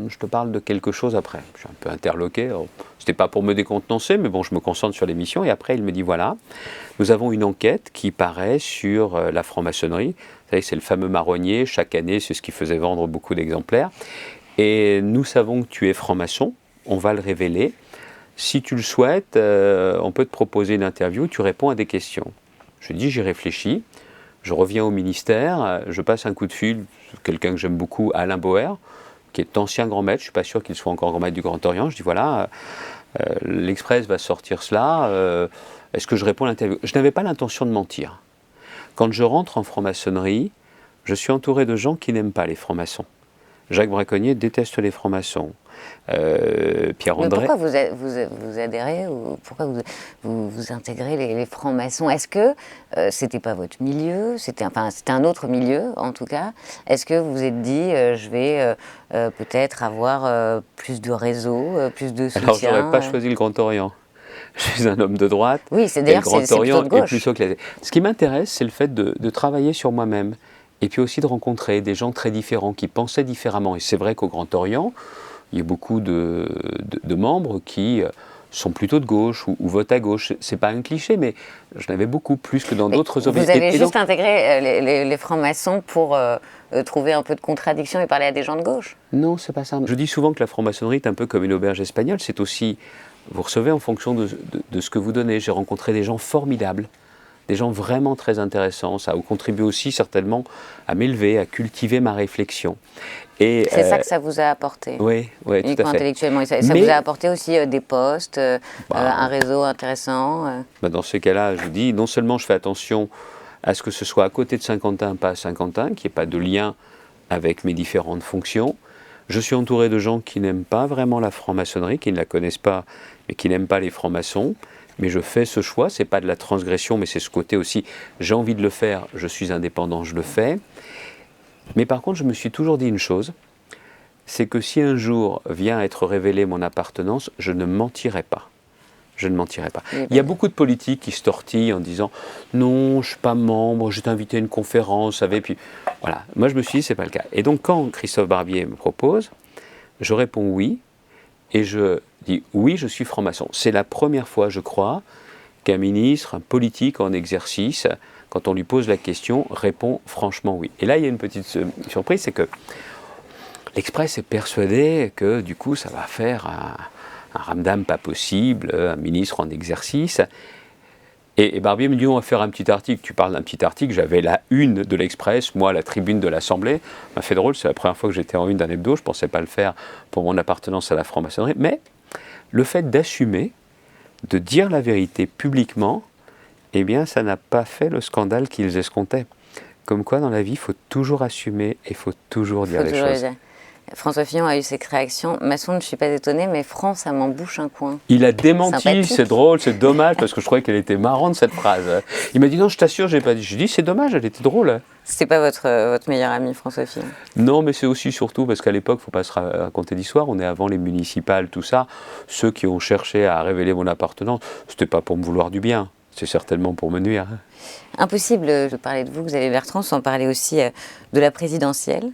je te parle de quelque chose après ». Je suis un peu interloqué. C'était pas pour me décontenancer, mais bon, je me concentre sur l'émission. Et après, il me dit, voilà, nous avons une enquête qui paraît sur la franc-maçonnerie. Vous savez, c'est le fameux marronnier. Chaque année, c'est ce qui faisait vendre beaucoup d'exemplaires. Et nous savons que tu es franc-maçon. On va le révéler. Si tu le souhaites, on peut te proposer une interview. Tu réponds à des questions. Je dis, j'y réfléchis. Je reviens au ministère. Je passe un coup de fil. Quelqu'un que j'aime beaucoup, Alain Boer, qui est ancien grand maître, je ne suis pas sûr qu'il soit encore grand maître du Grand Orient. Je dis voilà, l'Express va sortir cela, est-ce que je réponds à l'interview? Je n'avais pas l'intention de mentir. Quand je rentre en franc-maçonnerie, je suis entouré de gens qui n'aiment pas les francs-maçons. Jacques Braconnier déteste les francs-maçons. Pierre André. Mais pourquoi vous adhérez ou pourquoi vous intégrez les francs-maçons? Est-ce que c'était pas votre milieu? C'était un autre milieu en tout cas. Est-ce que vous vous êtes dit je vais peut-être avoir plus de réseau, plus de soutien? Alors j'aurais pas choisi le Grand Orient. Je suis un homme de droite. Oui, c'est d'ailleurs c'est plutôt de gauche. Plutôt classé. Ce qui m'intéresse, c'est le fait de travailler sur moi-même et puis aussi de rencontrer des gens très différents qui pensaient différemment. Et c'est vrai qu'au Grand Orient, il y a beaucoup de membres qui sont plutôt de gauche ou votent à gauche. C'est pas un cliché, mais je n'avais beaucoup plus que dans d'autres Vous avez juste intégré les francs-maçons pour trouver un peu de contradiction et parler à des gens de gauche? Non, c'est pas ça. Je dis souvent que la franc-maçonnerie est un peu comme une auberge espagnole. C'est aussi, vous recevez en fonction de ce que vous donnez. J'ai rencontré des gens formidables, des gens vraiment très intéressants. Ça a contribué aussi certainement à m'élever, à cultiver ma réflexion. C'est ça que ça vous a apporté? Oui, tout à fait. Intellectuellement. Ça vous a apporté aussi des postes, un réseau intéressant Dans ces cas-là, je dis, non seulement je fais attention à ce que ce soit à côté de Saint-Quentin, pas à Saint-Quentin, qu'il n'y ait pas de lien avec mes différentes fonctions. Je suis entouré de gens qui n'aiment pas vraiment la franc-maçonnerie, qui ne la connaissent pas, mais qui n'aiment pas les francs-maçons. Mais je fais ce choix, c'est pas de la transgression, mais c'est ce côté aussi, j'ai envie de le faire, je suis indépendant, je le fais. Mais par contre, je me suis toujours dit une chose, c'est que si un jour vient être révélée mon appartenance, je ne mentirai pas. Je ne mentirai pas. Il y a beaucoup de politiques qui se tortillent en disant « Non, je ne suis pas membre, je t'ai invité à une conférence, vous savez. » Puis voilà, moi je me suis dit « C'est pas le cas. » Et donc quand Christophe Barbier me propose, je réponds « Oui » et je dis « Oui, je suis franc-maçon. » C'est la première fois, je crois, qu'un ministre, un politique en exercice, quand on lui pose la question, répond franchement oui. Et là, il y a une petite surprise, c'est que l'Express est persuadé que du coup, ça va faire un ramdam pas possible, un ministre en exercice. Et Barbier me dit, on va faire un petit article. Tu parles d'un petit article, j'avais la une de l'Express, moi la tribune de l'Assemblée. Ça m'a fait drôle, c'est la première fois que j'étais en une d'un hebdo, je ne pensais pas le faire pour mon appartenance à la franc-maçonnerie. Mais le fait d'assumer, de dire la vérité publiquement, eh bien, ça n'a pas fait le scandale qu'ils escomptaient. Comme quoi, dans la vie, il faut toujours assumer et il faut toujours dire les choses. François Fillon a eu cette réaction. Masson, je ne suis pas étonnée, mais France, ça m'en bouche un coin. Il a démenti, c'est drôle, c'est dommage, parce que je croyais qu'elle était marrante, cette phrase. Il m'a dit, non, je t'assure, je n'ai pas dit. Je lui ai dit, c'est dommage, elle était drôle. C'est pas votre meilleur ami, François Fillon? Non, mais c'est aussi surtout parce qu'à l'époque, il ne faut pas se raconter d'histoire, on est avant les municipales, tout ça. Ceux qui ont cherché à révéler mon appartenance, ce n'était pas pour me vouloir du bien. C'est certainement pour me nuire. Impossible de parler de vous, Xavier Bertrand, sans parler aussi de la présidentielle.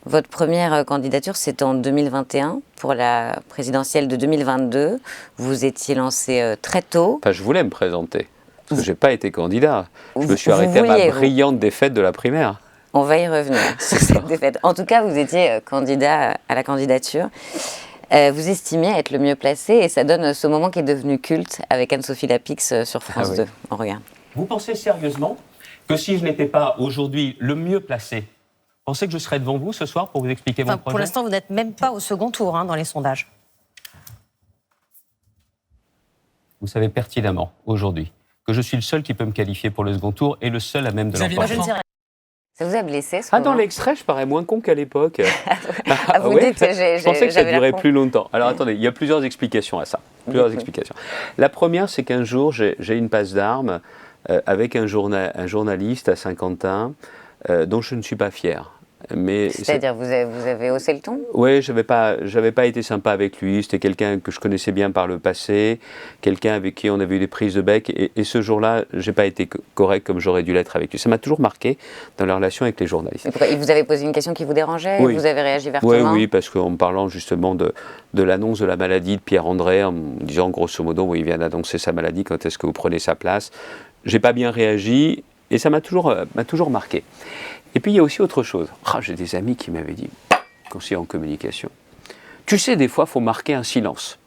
Votre première candidature, c'était en 2021. Pour la présidentielle de 2022, vous étiez lancé très tôt. Enfin, je voulais me présenter, parce que je n'ai pas été candidat. Je me suis arrêté à ma brillante défaite de la primaire. On va y revenir sur cette défaite. En tout cas, vous étiez candidat à la candidature. Vous estimiez être le mieux placé et ça donne ce moment qui est devenu culte avec Anne-Sophie Lapix sur France 2. On regarde. Vous pensez sérieusement que si je n'étais pas aujourd'hui le mieux placé, pensez que je serais devant vous ce soir pour vous expliquer mon projet? Pour l'instant, vous n'êtes même pas au second tour dans les sondages. Vous savez pertinemment aujourd'hui que je suis le seul qui peut me qualifier pour le second tour et le seul à même de l'emporter. Ça vous a blessé dans l'extrait, je parais moins con qu'à l'époque. Vous dites, je pensais que ça durait plus longtemps. Alors attendez, il y a plusieurs explications à ça. Explications. La première, c'est qu'un jour, j'ai une passe d'armes avec un journaliste à Saint-Quentin dont je ne suis pas fier. C'est-à-dire, vous avez haussé le ton? Oui, j'avais pas été sympa avec lui. C'était quelqu'un que je connaissais bien par le passé, quelqu'un avec qui on avait eu des prises de bec. Et ce jour-là, j'ai pas été correct comme j'aurais dû l'être avec lui. Ça m'a toujours marqué dans la relation avec les journalistes. Il vous avait posé une question qui vous dérangeait? Oui. Vous avez réagi vertement? Oui, parce qu'en me parlant justement de l'annonce de la maladie de Pierre André, en me disant grosso modo, il vient d'annoncer sa maladie, quand est-ce que vous prenez sa place? J'ai pas bien réagi et ça m'a toujours marqué. Et puis il y a aussi autre chose. J'ai des amis qui m'avaient dit, conseiller en communication, tu sais, des fois, il faut marquer un silence.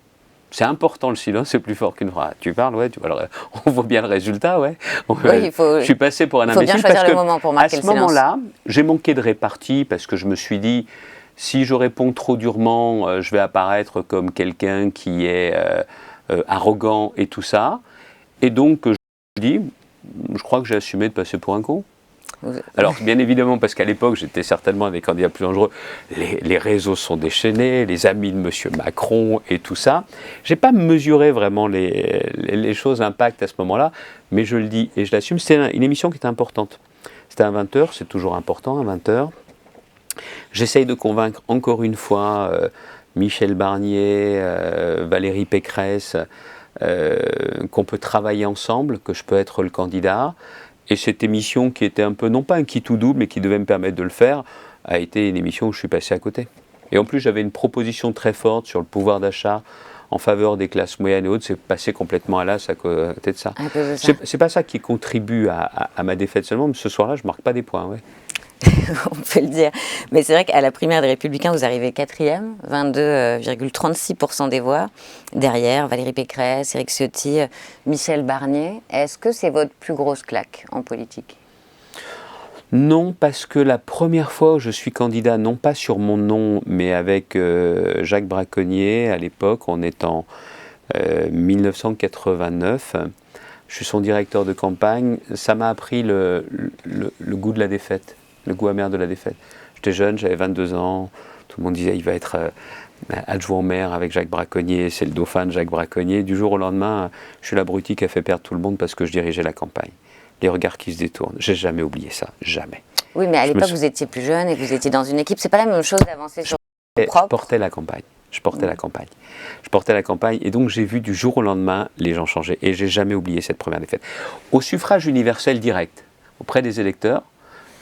C'est important, le silence, c'est plus fort qu'une phrase. Tu parles, on voit bien le résultat, ouais. Je suis passé pour un imbécile. Il faut bien choisir le moment pour marquer le silence. À ce moment-là, j'ai manqué de répartie parce que je me suis dit, Si je réponds trop durement, je vais apparaître comme quelqu'un qui est arrogant et tout ça. Et donc, je dis, je crois que j'ai assumé de passer pour un con. Alors, bien évidemment, parce qu'à l'époque, j'étais certainement un des candidats plus dangereux, les réseaux sont déchaînés, les amis de M. Macron et tout ça. Je n'ai pas mesuré vraiment les choses, l'impact à ce moment-là, mais je le dis et je l'assume. C'était une émission qui était importante. C'était à 20h, c'est toujours important à 20h. J'essaye de convaincre encore une fois Michel Barnier, Valérie Pécresse, qu'on peut travailler ensemble, que je peux être le candidat. Et cette émission qui était un peu, non pas un qui tout double, mais qui devait me permettre de le faire, a été une émission où je suis passé à côté. Et en plus, j'avais une proposition très forte sur le pouvoir d'achat en faveur des classes moyennes et hautes. C'est passé complètement à l'as à côté de ça. C'est pas ça qui contribue à ma défaite seulement, mais ce soir-là, je ne marque pas des points. Ouais. On peut le dire. Mais c'est vrai qu'à la primaire des Républicains, vous arrivez 4e, 22,36% des voix. Derrière, Valérie Pécresse, Éric Ciotti, Michel Barnier. Est-ce que c'est votre plus grosse claque en politique? Non, parce que la première fois où je suis candidat, non pas sur mon nom, mais avec Jacques Braconnier, à l'époque, on est en 1989, je suis son directeur de campagne, ça m'a appris le goût de la défaite. Le goût amer de la défaite. J'étais jeune, j'avais 22 ans, tout le monde disait il va être adjoint au maire avec Jacques Braconnier, c'est le dauphin de Jacques Braconnier. Du jour au lendemain, je suis l'abruti qui a fait perdre tout le monde parce que je dirigeais la campagne. Les regards qui se détournent, j'ai jamais oublié ça, jamais. Oui, mais à l'époque, vous étiez plus jeune et vous étiez dans une équipe, c'est pas la même chose d'avancer sur je portais la campagne. Je portais la campagne et donc j'ai vu du jour au lendemain les gens changer et j'ai jamais oublié cette première défaite. Au suffrage universel direct, auprès des électeurs,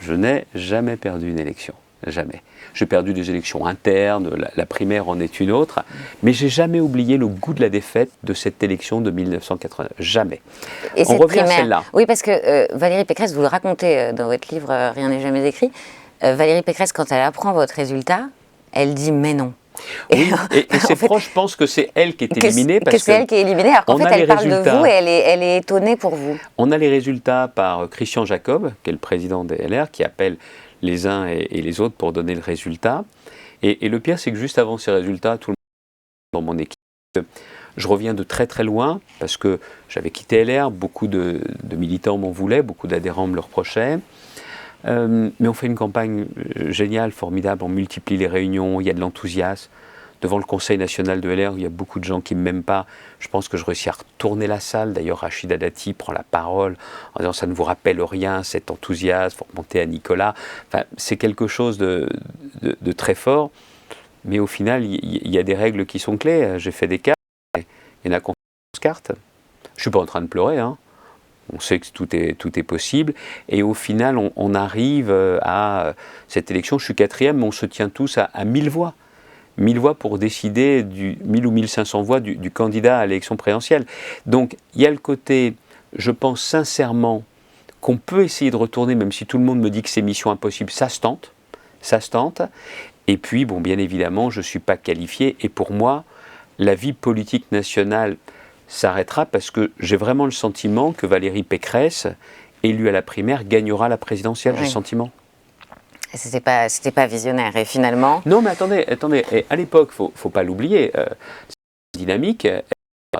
je n'ai jamais perdu une élection, jamais. J'ai perdu des élections internes, la primaire en est une autre, mais j'ai jamais oublié le goût de la défaite de cette élection de 1989, jamais. Et on revient à celle-là. Oui, parce que Valérie Pécresse, vous le racontez dans votre livre Rien n'est jamais écrit, Valérie Pécresse, quand elle apprend votre résultat, elle dit mais non. Oui, et ses proches pensent que c'est elle qui est éliminée. Que c'est elle qui est éliminée, alors qu'en fait elle parle de vous et elle est étonnée pour vous. On a les résultats par Christian Jacob, qui est le président des LR, qui appelle les uns et les autres pour donner le résultat. Et le pire, c'est que juste avant ces résultats, tout le monde dans mon équipe, je reviens de très très loin, parce que j'avais quitté LR, beaucoup de militants m'en voulaient, beaucoup d'adhérents me le reprochaient. Mais on fait une campagne géniale, formidable, on multiplie les réunions, il y a de l'enthousiasme. Devant le Conseil national de LR, où il y a beaucoup de gens qui ne m'aiment pas, je pense que je réussis à retourner la salle. D'ailleurs, Rachida Dati prend la parole en disant « ça ne vous rappelle rien, cet enthousiasme, il faut remonter à Nicolas ». Enfin, c'est quelque chose de très fort, mais au final, il y a des règles qui sont clés. J'ai fait des cartes, il y en a qu'on fait 11 cartes. Je ne suis pas en train de pleurer, hein. On sait que tout est possible. Et au final, on arrive à cette élection. Je suis 4e, mais on se tient tous à 1000 voix. 1000 voix pour décider 1000 ou 1500 voix du candidat à l'élection présidentielle. Donc, il y a le côté, je pense sincèrement, qu'on peut essayer de retourner, même si tout le monde me dit que c'est mission impossible, ça se tente. Ça se tente. Et puis, bon, bien évidemment, je ne suis pas qualifié. Et pour moi, la vie politique nationale s'arrêtera parce que j'ai vraiment le sentiment que Valérie Pécresse, élue à la primaire, gagnera la présidentielle. Oui. J'ai le sentiment. C'était pas visionnaire. Et finalement... Non, mais attendez. Et à l'époque, faut pas l'oublier, c'est dynamique.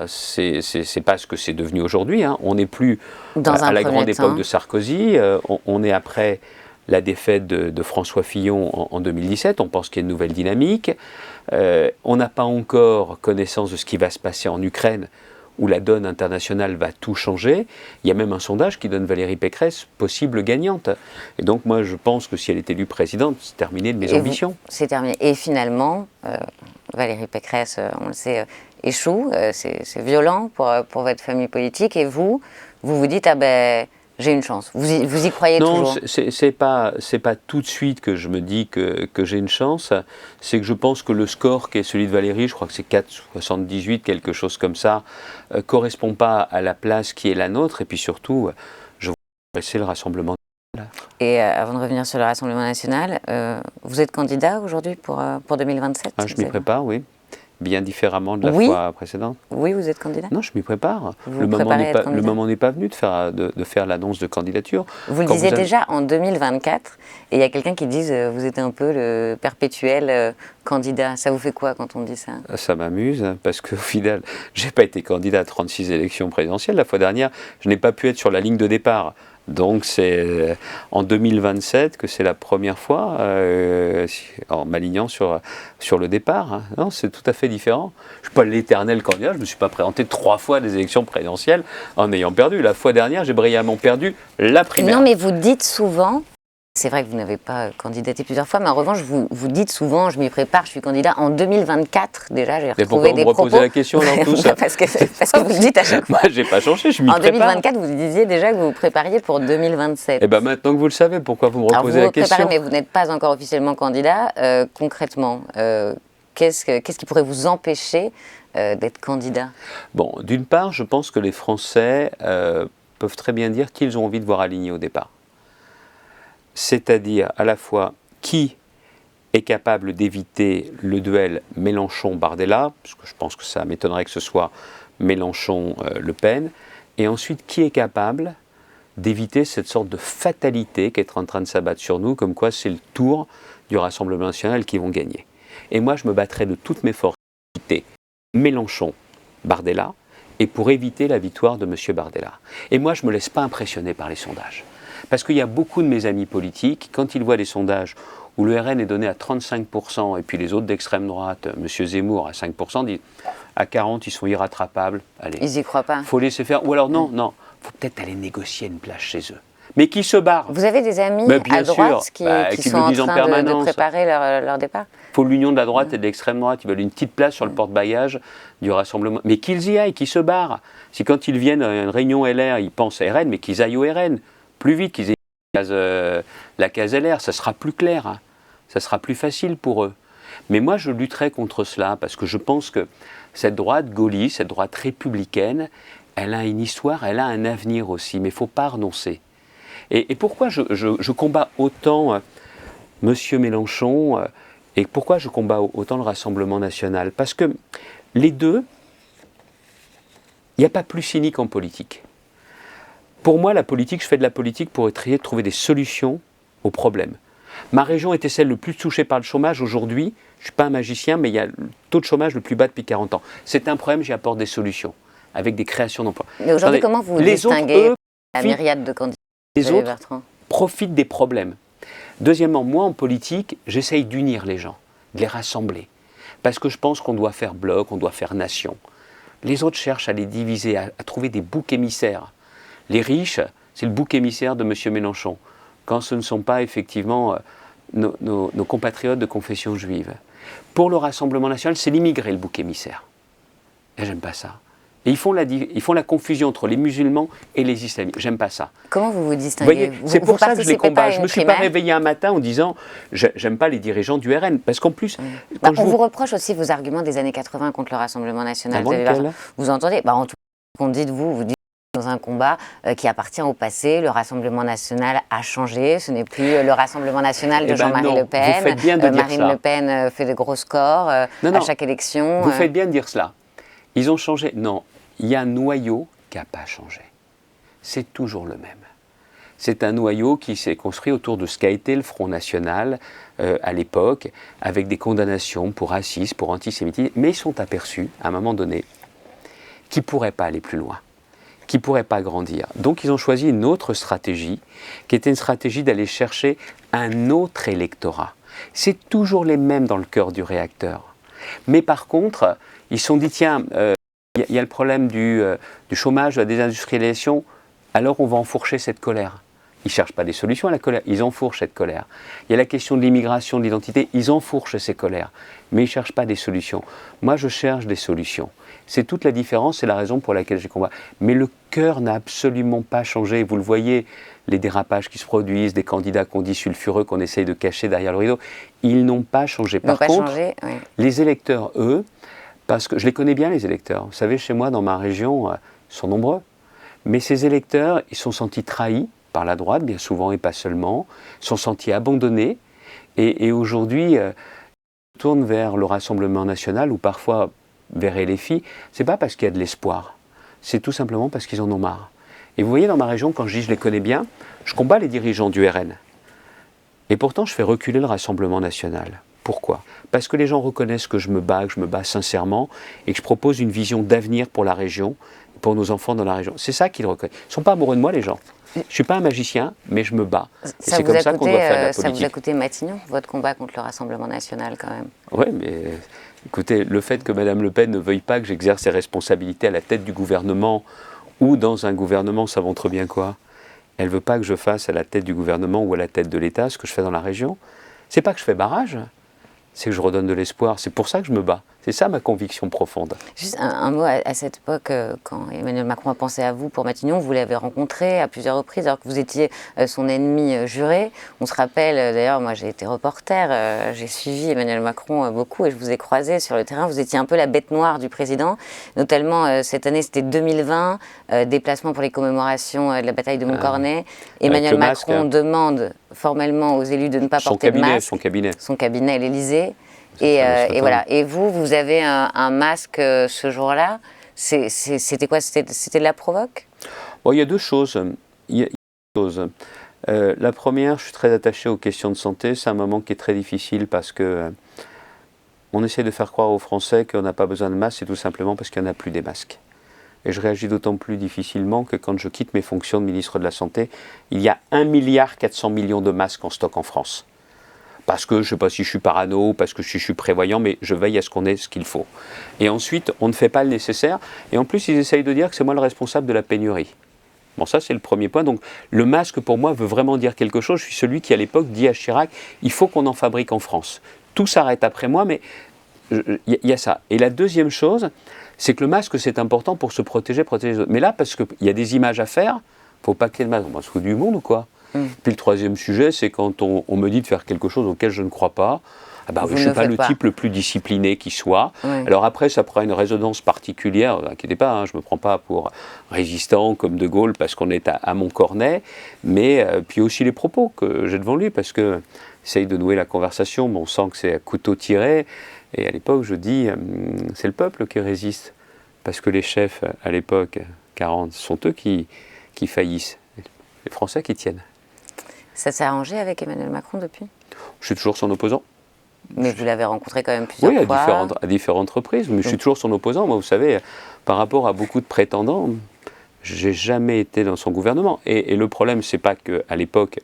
C'est pas ce que c'est devenu aujourd'hui. Hein. On n'est plus à la grande époque de Sarkozy. On est après la défaite de François Fillon en 2017. On pense qu'il y a une nouvelle dynamique. On n'a pas encore connaissance de ce qui va se passer en Ukraine, où la donne internationale va tout changer. Il y a même un sondage qui donne Valérie Pécresse possible gagnante. Et donc moi je pense que si elle est élue présidente, c'est terminé de mes ambitions. C'est terminé. Et finalement, Valérie Pécresse, on le sait, échoue. C'est violent pour votre famille politique. Et vous vous dites, ah ben... j'ai une chance. Vous y croyez toujours? Non, c'est pas tout de suite que je me dis que j'ai une chance. C'est que je pense que le score qui est celui de Valérie, je crois que c'est 4,78, quelque chose comme ça, correspond pas à la place qui est la nôtre. Et puis surtout, je veux laisser le Rassemblement national. Et avant de revenir sur le Rassemblement national, vous êtes candidat aujourd'hui pour 2027? Je m'y prépare, oui. bien différemment de la Oui. fois précédente. Oui, vous êtes candidat? Non, je m'y prépare. Vous Le moment préparez à n'est être pas, le candidat moment n'est pas venu de faire l'annonce de candidature. Vous le Quand disiez vous avez- déjà en 2024, et il y a quelqu'un qui dit vous êtes un peu le perpétuel candidat. Ça vous fait quoi quand on dit ça? Ça m'amuse parce qu'au final, j'ai pas été candidat à 36 élections présidentielles. La fois dernière, je n'ai pas pu être sur la ligne de départ. Donc c'est en 2027 que c'est la première fois en m'alignant sur le départ. Hein. Non, c'est tout à fait différent. Je ne suis pas l'éternel candidat, je ne me suis pas présenté 3 fois à des élections présidentielles en ayant perdu. La fois dernière, j'ai brillamment perdu la primaire. Non, mais vous dites souvent, c'est vrai que vous n'avez pas candidaté plusieurs fois, mais en revanche, vous dites souvent, je m'y prépare, je suis candidat en 2024 déjà, j'ai Mais retrouvé pourquoi vous des me propos. reposez la question alors tout ça parce que vous le dites à chaque fois. Moi, j'ai pas changé, je m'y En prépare. 2024, vous disiez déjà que vous vous prépariez pour 2027. Et bien maintenant que vous le savez, pourquoi vous me Alors reposez vous la vous préparez, question mais vous n'êtes pas encore officiellement candidat. Concrètement, qu'est-ce qui pourrait vous empêcher d'être candidat? Bon, d'une part, je pense que les Français peuvent très bien dire qui ils ont envie de voir aligné au départ. C'est-à-dire à la fois qui est capable d'éviter le duel Mélenchon-Bardella, parce que je pense que ça m'étonnerait que ce soit Mélenchon-Le Pen, et ensuite qui est capable d'éviter cette sorte de fatalité qui est en train de s'abattre sur nous, comme quoi c'est le tour du Rassemblement national qui vont gagner. Et moi, je me battrai de toutes mes forces pour éviter Mélenchon-Bardella et pour éviter la victoire de M. Bardella. Et moi, je ne me laisse pas impressionner par les sondages. Parce qu'il y a beaucoup de mes amis politiques, quand ils voient des sondages où le RN est donné à 35%, et puis les autres d'extrême droite, M. Zemmour à 5%, disent à 40%, ils sont irrattrapables. Allez, Ils n'y croient pas. faut laisser faire. Ou alors non, faut peut-être aller négocier une place chez eux. Mais qui se barrent. Vous avez des amis Mais bien à droite sûr, qui qui sont le en disent en train de permanence. préparer leur départ? Il faut l'union de la droite et de l'extrême droite. Ils veulent une petite place sur le porte-bagages du Rassemblement. Mais qu'ils y aillent, qu'ils se barrent. Si quand ils viennent à une réunion LR, ils pensent à RN, mais qu'ils aillent au RN. Plus vite, qu'ils aient la case LR, ça sera plus clair. Hein. Ça sera plus facile pour eux. Mais moi, je lutterai contre cela parce que je pense que cette droite gaulliste, cette droite républicaine, elle a une histoire, elle a un avenir aussi. Mais il ne faut pas renoncer. Et pourquoi je combats autant M. Mélenchon et pourquoi je combats autant le Rassemblement national? Parce que les deux, il n'y a pas plus cynique en politique. Pour moi, la politique, je fais de la politique pour essayer de trouver des solutions aux problèmes. Ma région était celle le plus touchée par le chômage. Aujourd'hui, je ne suis pas un magicien, mais il y a le taux de chômage le plus bas depuis 40 ans. C'est un problème, j'y apporte des solutions, avec des créations d'emplois. Mais aujourd'hui, Attendez, comment vous les distinguez autres, eux, la myriade de candidats? les autres Bertrand. profitent des problèmes. Deuxièmement, moi en politique, j'essaye d'unir les gens, de les rassembler. Parce que je pense qu'on doit faire bloc, on doit faire nation. Les autres cherchent à les diviser, à trouver des boucs émissaires. Les riches, c'est le bouc émissaire de M. Mélenchon, quand ce ne sont pas effectivement nos compatriotes de confession juive. Pour le Rassemblement national, c'est l'immigré le bouc émissaire. Et j'aime pas ça. Et ils font la confusion entre les musulmans et les islamistes. J'aime pas ça. Comment vous vous Vous distinguez? voyez, c'est pour ça que je les participez pas à combats. Je une ne me suis pas primaire? réveillé un matin en disant j'aime pas les dirigeants du RN. Parce qu'en plus, Bah, quand on vous reproche aussi vos arguments des années 80 contre le Rassemblement national. Avant Vous avez lequel raison. Vous entendez en tout cas, qu'on dit de vous dites dans un combat qui appartient au passé. Le Rassemblement national a changé. Ce n'est plus le Rassemblement national de Eh ben Jean-Marie non, Le Pen. vous faites bien de dire Marine ça. Le Pen fait de gros scores à chaque élection. Vous faites bien de dire cela. Ils ont changé. Non, il y a un noyau qui n'a pas changé. C'est toujours le même. C'est un noyau qui s'est construit autour de ce qu'a été le Front National à l'époque, avec des condamnations pour racisme, pour antisémitisme, mais ils sont aperçus, à un moment donné, qu'ils ne pourraient pas aller plus loin, qu'ils ne pourraient pas grandir. Donc ils ont choisi une autre stratégie, qui était une stratégie d'aller chercher un autre électorat. C'est toujours les mêmes dans le cœur du réacteur. Mais par contre, ils se sont dit, tiens, il y a le problème du chômage, de la désindustrialisation, alors on va enfourcher cette colère. Ils ne cherchent pas des solutions à la colère, ils enfourchent cette colère. Il y a la question de l'immigration, de l'identité, ils enfourchent ces colères, mais ils ne cherchent pas des solutions. Moi, je cherche des solutions. C'est toute la différence, c'est la raison pour laquelle j'ai combattu. Mais le cœur n'a absolument pas changé. Vous le voyez, les dérapages qui se produisent, des candidats qu'on dit sulfureux, qu'on essaye de cacher derrière le rideau, ils n'ont pas changé. Par contre, les électeurs, eux, parce que je les connais bien, les électeurs. Vous savez, chez moi, dans ma région, ils sont nombreux. Mais ces électeurs, ils sont sentis trahis par la droite, bien souvent, et pas seulement. Ils sont sentis abandonnés. Et aujourd'hui, tourne vers le Rassemblement national ou parfois vers LFI, c'est pas parce qu'il y a de l'espoir, c'est tout simplement parce qu'ils en ont marre. Et vous voyez, dans ma région, quand je dis je les connais bien, je combats les dirigeants du RN. Et pourtant, je fais reculer le Rassemblement national. Pourquoi? Parce que les gens reconnaissent que je me bats sincèrement et que je propose une vision d'avenir pour la région, pour nos enfants dans la région. C'est ça qu'ils reconnaissent. Ils ne sont pas amoureux de moi, les gens. Je ne suis pas un magicien, mais je me bats. Et c'est comme ça qu'on doit faire de la politique. Ça vous a coûté Matignon, votre combat contre le Rassemblement national, quand même. Oui, mais écoutez, le fait que Mme Le Pen ne veuille pas que j'exerce ses responsabilités à la tête du gouvernement ou dans un gouvernement, ça montre bien quoi? Elle ne veut pas que je fasse à la tête du gouvernement ou à la tête de l'État ce que je fais dans la région. C'est pas que je fais barrage, c'est que je redonne de l'espoir. C'est pour ça que je me bats. C'est ça ma conviction profonde. Juste un mot à cette époque, quand Emmanuel Macron a pensé à vous pour Matignon, vous l'avez rencontré à plusieurs reprises alors que vous étiez son ennemi juré. On se rappelle, d'ailleurs, moi j'ai été reporter, j'ai suivi Emmanuel Macron beaucoup et je vous ai croisé sur le terrain. Vous étiez un peu la bête noire du président. Notamment, cette année, c'était 2020, déplacement pour les commémorations de la bataille de Montcornet. Emmanuel Macron demande formellement aux élus de ne pas porter de masque. Son cabinet à l'Élysée. Et voilà. Et vous avez un masque ce jour-là. C'était quoi? C'était de la provoque? Bon, il y a deux choses. La première, je suis très attaché aux questions de santé. C'est un moment qui est très difficile parce que on essaie de faire croire aux Français qu'on n'a pas besoin de masque, c'est tout simplement parce qu'il n'y en a plus des masques. Et je réagis d'autant plus difficilement que quand je quitte mes fonctions de ministre de la Santé, il y a 1,4 milliard de masques en stock en France. Parce que je ne sais pas si je suis parano, parce que je suis prévoyant, mais je veille à ce qu'on ait ce qu'il faut. Et ensuite, on ne fait pas le nécessaire. Et en plus, ils essayent de dire que c'est moi le responsable de la pénurie. Bon, ça, c'est le premier point. Donc, le masque, pour moi, veut vraiment dire quelque chose. Je suis celui qui, à l'époque, dit à Chirac, il faut qu'on en fabrique en France. Tout s'arrête après moi, mais il y a ça. Et la deuxième chose, c'est que le masque, c'est important pour se protéger les autres. Mais là, parce qu'il y a des images à faire, il ne faut pas qu'il y ait de masque. On va se foutre du monde ou quoi? Puis le troisième sujet, c'est quand on me dit de faire quelque chose auquel je ne crois pas. Ah bah, je ne suis pas le type le plus discipliné qui soit. Oui. Alors après, ça prend une résonance particulière. N'inquiétez pas, hein, je ne me prends pas pour résistant comme De Gaulle parce qu'on est à Montcornet. Mais puis aussi les propos que j'ai devant lui parce que essaye de nouer la conversation, mais on sent que c'est à couteau tiré. Et à l'époque, je dis, c'est le peuple qui résiste. Parce que les chefs, à l'époque, 40, sont eux qui faillissent. Les Français qui tiennent. Ça s'est arrangé avec Emmanuel Macron depuis? Je suis toujours son opposant. Mais vous l'avez rencontré quand même plusieurs fois. Oui, à différentes reprises. Mais je suis toujours son opposant. Moi, vous savez, par rapport à beaucoup de prétendants, j'ai jamais été dans son gouvernement. Et le problème, c'est pas qu'à l'époque,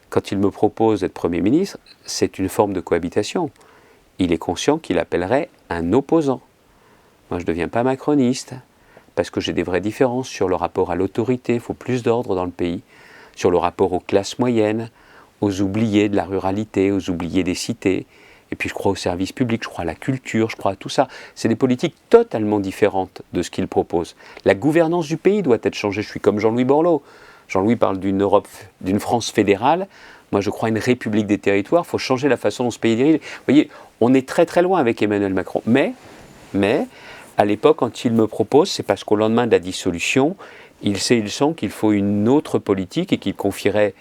quand il me propose d'être Premier ministre, c'est une forme de cohabitation. Il est conscient qu'il appellerait un opposant. Moi, je ne deviens pas macroniste, parce que j'ai des vraies différences sur le rapport à l'autorité. Il faut plus d'ordre dans le pays. Sur le rapport aux classes moyennes, aux oubliés de la ruralité, aux oubliés des cités. Et puis je crois au service public, je crois à la culture, je crois à tout ça. C'est des politiques totalement différentes de ce qu'il propose. La gouvernance du pays doit être changée. Je suis comme Jean-Louis Borloo. Jean-Louis parle d'une Europe, d'une France fédérale. Moi, je crois à une république des territoires. Il faut changer la façon dont ce pays est dirigé. Vous voyez, on est très très loin avec Emmanuel Macron. Mais à l'époque, quand il me propose, c'est parce qu'au lendemain de la dissolution, il sent qu'il faut une autre politique et qu'il confierait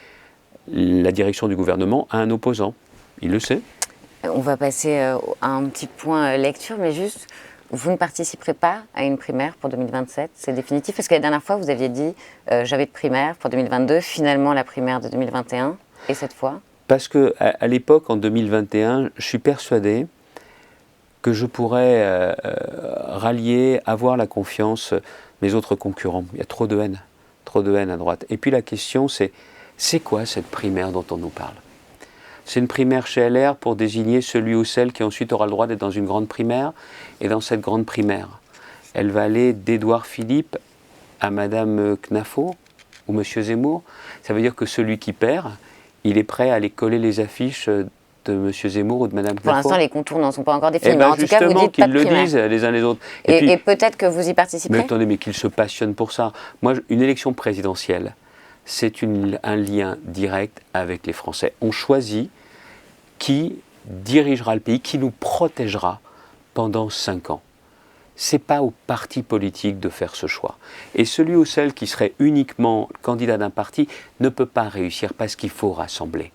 la direction du gouvernement à un opposant. Il le sait. On va passer à un petit point lecture, mais juste, vous ne participerez pas à une primaire pour 2027, c'est définitif? Parce que la dernière fois, vous aviez dit j'avais de primaire pour 2022, finalement la primaire de 2021, et cette fois? Parce qu'à l'époque, en 2021, je suis persuadé que je pourrais rallier, avoir la confiance mes autres concurrents. Il y a trop de haine à droite. Et puis la question, c'est quoi cette primaire dont on nous parle? C'est une primaire chez LR pour désigner celui ou celle qui ensuite aura le droit d'être dans une grande primaire. Et dans cette grande primaire, elle va aller d'Édouard Philippe à Madame Knafo ou Monsieur Zemmour. Ça veut dire que celui qui perd, il est prêt à aller coller les affiches de M. Zemmour ou de Mme Knafo. Pour l'instant, les contours n'en sont pas encore définis. Mais en tout cas, vous dites qu'ils le disent les uns les autres. Et peut-être que vous y participerez. Mais attendez, mais qu'ils se passionnent pour ça. Moi, une élection présidentielle, c'est un lien direct avec les Français. On choisit qui dirigera le pays, qui nous protégera pendant 5 ans. Ce n'est pas au parti politique de faire ce choix. Et celui ou celle qui serait uniquement candidat d'un parti ne peut pas réussir parce qu'il faut rassembler.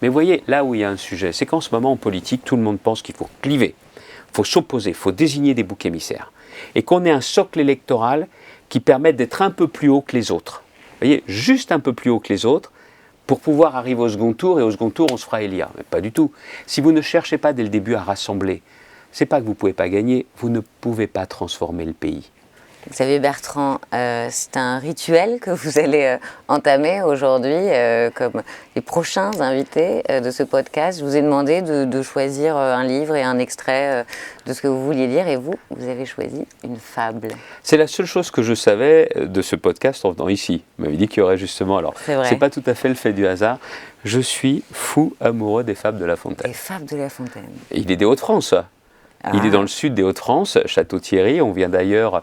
Mais vous voyez, là où il y a un sujet, c'est qu'en ce moment, en politique, tout le monde pense qu'il faut cliver, il faut s'opposer, il faut désigner des boucs émissaires. Et qu'on ait un socle électoral qui permette d'être un peu plus haut que les autres. Vous voyez, juste un peu plus haut que les autres, pour pouvoir arriver au second tour, et au second tour, on se fera élire. Mais pas du tout. Si vous ne cherchez pas dès le début à rassembler, c'est pas que vous ne pouvez pas gagner, vous ne pouvez pas transformer le pays. Xavier Bertrand, c'est un rituel que vous allez entamer aujourd'hui, comme les prochains invités de ce podcast. Je vous ai demandé de choisir un livre et un extrait de ce que vous vouliez lire, et vous avez choisi une fable. C'est la seule chose que je savais de ce podcast en venant ici. Vous m'avez dit qu'il y aurait justement, alors c'est pas tout à fait le fait du hasard, je suis fou amoureux des fables de La Fontaine. Les fables de La Fontaine. Il est des Hauts-de-France, ça. Il est dans le sud des Hauts-de-France, Château-Thierry. On vient d'ailleurs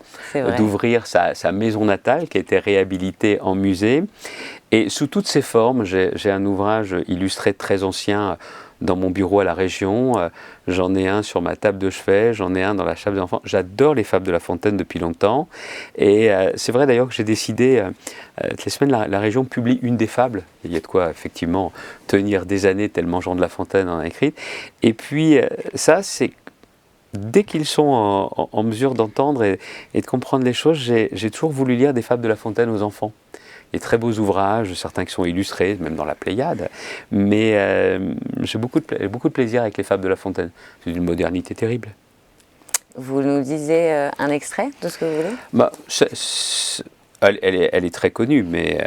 d'ouvrir sa maison natale qui a été réhabilitée en musée. Et sous toutes ses formes, j'ai un ouvrage illustré très ancien dans mon bureau à la région. J'en ai un sur ma table de chevet, j'en ai un dans la chambre des enfants. J'adore les fables de La Fontaine depuis longtemps. Et c'est vrai d'ailleurs que j'ai décidé, toutes les semaines, la région publie une des fables. Il y a de quoi effectivement tenir des années tellement Jean de La Fontaine en a écrit. Et puis ça, c'est dès qu'ils sont en mesure d'entendre et de comprendre les choses, j'ai toujours voulu lire des fables de La Fontaine aux enfants. Il y a de très beaux ouvrages, certains qui sont illustrés, même dans la Pléiade, mais j'ai beaucoup de plaisir avec les fables de La Fontaine. C'est d'une modernité terrible. Vous nous disiez un extrait de ce que vous voulez ? Bah, elle est très connue, mais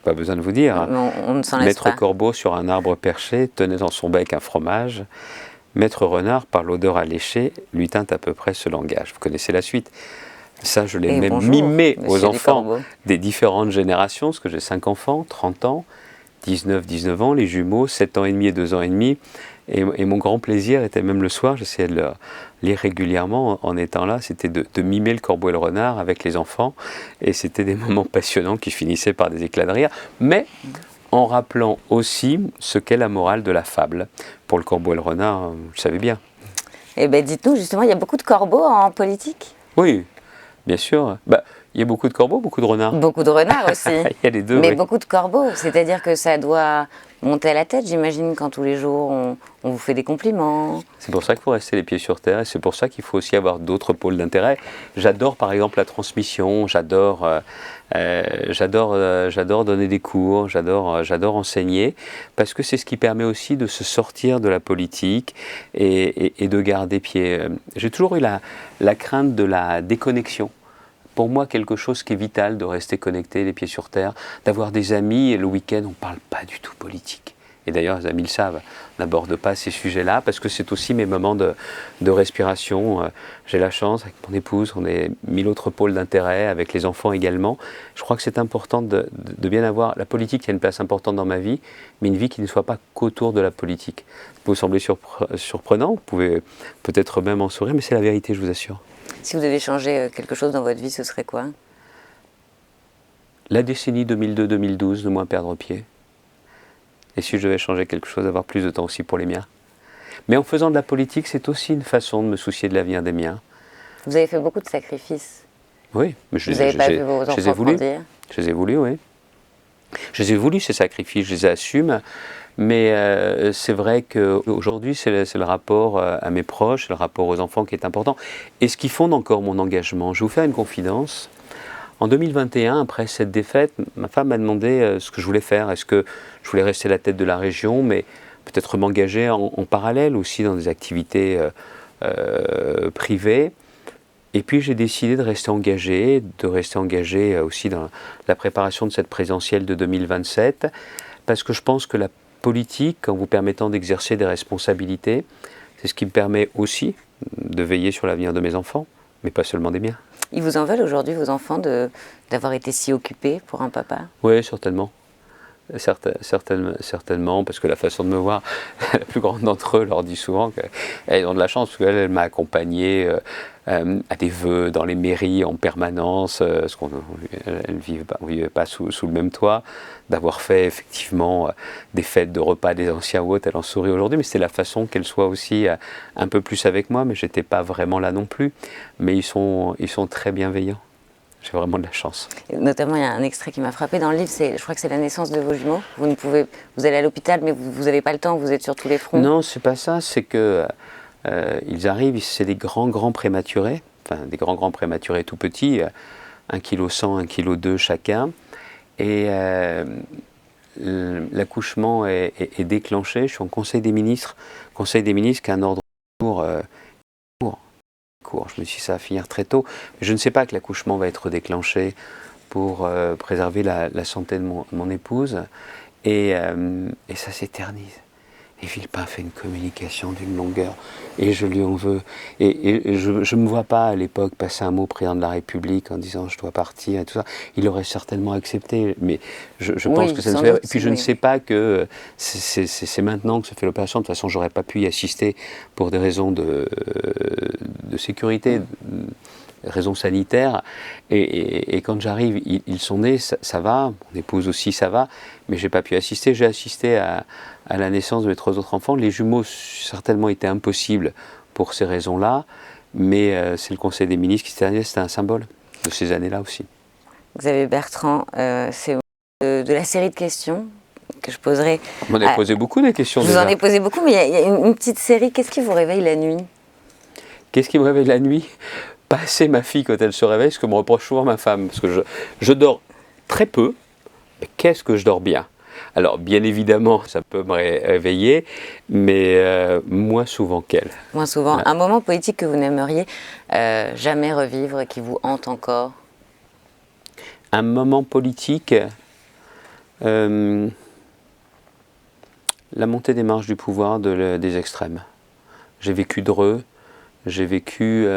pas besoin de vous dire. On ne s'en laisse Maître pas. Corbeau sur un arbre perché tenait dans son bec un fromage. Maître Renard, par l'odeur alléchée, lui tint à peu près ce langage. Vous connaissez la suite. Ça, je l'ai même mimé aux enfants des différentes générations, parce que j'ai 5 enfants, 30 ans, 19 ans, les jumeaux, 7 ans et demi et 2 ans et demi. Et mon grand plaisir était même le soir, j'essayais de le lire régulièrement en étant là, c'était de mimer le Corbeau et le Renard avec les enfants. Et c'était des moments passionnants qui finissaient par des éclats de rire. Mais en rappelant aussi ce qu'est la morale de la fable. Pour le Corbeau et le Renard, vous le savez bien. Eh bien, dites-nous, justement, il y a beaucoup de corbeaux en politique ? Oui, bien sûr. Il y a beaucoup de corbeaux, beaucoup de renards. Beaucoup de renards aussi. Il y a les deux, mais oui. beaucoup de corbeaux, c'est-à-dire que ça doit monter à la tête, j'imagine, quand tous les jours on vous fait des compliments. C'est pour ça qu'il faut rester les pieds sur terre, et c'est pour ça qu'il faut aussi avoir d'autres pôles d'intérêt. J'adore par exemple la transmission, j'adore donner des cours, j'adore enseigner, parce que c'est ce qui permet aussi de se sortir de la politique et de garder pied. J'ai toujours eu la crainte de la déconnexion. Pour moi, quelque chose qui est vital, de rester connecté, les pieds sur terre, d'avoir des amis, et le week-end, on ne parle pas du tout politique. Et d'ailleurs, les amis le savent, on n'aborde pas ces sujets-là, parce que c'est aussi mes moments de respiration. J'ai la chance, avec mon épouse, on est 1000 autres pôles d'intérêt, avec les enfants également. Je crois que c'est important de bien avoir la politique, qui a une place importante dans ma vie, mais une vie qui ne soit pas qu'autour de la politique. Ça peut vous sembler surprenant, vous pouvez peut-être même en sourire, mais c'est la vérité, je vous assure. Si vous devez changer quelque chose dans votre vie, ce serait quoi ? La décennie 2002-2012, de moins perdre pied. Et si je devais changer quelque chose, avoir plus de temps aussi pour les miens. Mais en faisant de la politique, c'est aussi une façon de me soucier de l'avenir des miens. Vous avez fait beaucoup de sacrifices. Oui, mais vous n'avez pas vu vos enfants grandir. Je les ai voulus, oui. Je les ai voulus, ces sacrifices, je les assume. Mais c'est vrai qu'aujourd'hui, c'est le rapport à mes proches, le rapport aux enfants qui est important. Et ce qui fonde encore mon engagement. Je vais vous faire une confidence. En 2021, après cette défaite, ma femme m'a demandé ce que je voulais faire. Est-ce que je voulais rester à la tête de la région, mais peut-être m'engager en parallèle aussi dans des activités privées. Et puis j'ai décidé de rester engagé aussi dans la préparation de cette présidentielle de 2027, parce que je pense que la politique, en vous permettant d'exercer des responsabilités, c'est ce qui me permet aussi de veiller sur l'avenir de mes enfants, mais pas seulement des miens. Ils vous en veulent aujourd'hui, vos enfants, d'avoir été si occupés pour un papa ? Oui, certainement. Certainement, parce que la façon de me voir, la plus grande d'entre eux leur dit souvent qu'elles ont de la chance, parce qu'elle m'a accompagné à des vœux dans les mairies en permanence, parce qu'on ne vivait pas sous le même toit, d'avoir fait effectivement des fêtes de repas des anciens ou autres, elle en sourit aujourd'hui, mais c'était la façon qu'elle soit aussi un peu plus avec moi, mais j'étais pas vraiment là non plus. Mais ils sont très bienveillants. J'ai vraiment de la chance. Et notamment, il y a un extrait qui m'a frappé dans le livre, je crois que c'est la naissance de vos jumeaux. Vous allez à l'hôpital, mais vous n'avez pas le temps, vous êtes sur tous les fronts. Non, c'est pas ça, c'est que ils arrivent, c'est des grands prématurés, enfin des grands prématurés tout petits, 1,1 kg, 1,2 kg chacun. Et l'accouchement est déclenché. Je suis en Conseil des ministres qui a un ordre court. Je me suis dit ça va finir très tôt. Mais je ne sais pas que l'accouchement va être déclenché pour préserver la santé de mon épouse. Et ça s'éternise. Et Villepin fait une communication d'une longueur, et je lui en veux. Et je ne me vois pas à l'époque passer un mot au président de la République en disant je dois partir et tout ça. Il aurait certainement accepté, mais je pense que ça ne se fait pas. Et puis je ne sais pas que c'est maintenant que se fait l'opération. De toute façon, j'aurais pas pu y assister pour des raisons de sécurité. Raisons sanitaires, et quand j'arrive, ils sont nés, ça va, mon épouse aussi ça va, mais j'ai pas pu assister. J'ai assisté à la naissance de mes 3 autres enfants. Les jumeaux certainement étaient impossibles pour ces raisons-là, mais c'est le Conseil des ministres qui c'était un symbole de ces années-là aussi. Xavier Bertrand, c'est de la série de questions que je poserai. On en a posé beaucoup des questions déjà. Vous en avez posé beaucoup, mais il y a une petite série. Qu'est-ce qui vous réveille la nuit? Qu'est-ce qui me réveille la nuit? Pas assez ma fille quand elle se réveille, ce que me reproche souvent ma femme, parce que je dors très peu, mais qu'est-ce que je dors bien. Alors bien évidemment ça peut me réveiller, mais moins souvent qu'elle. Moins souvent. Ouais. Un moment politique que vous n'aimeriez jamais revivre et qui vous hante encore? Un moment politique, la montée des marges du pouvoir des extrêmes. J'ai vécu Dreux. J'ai vécu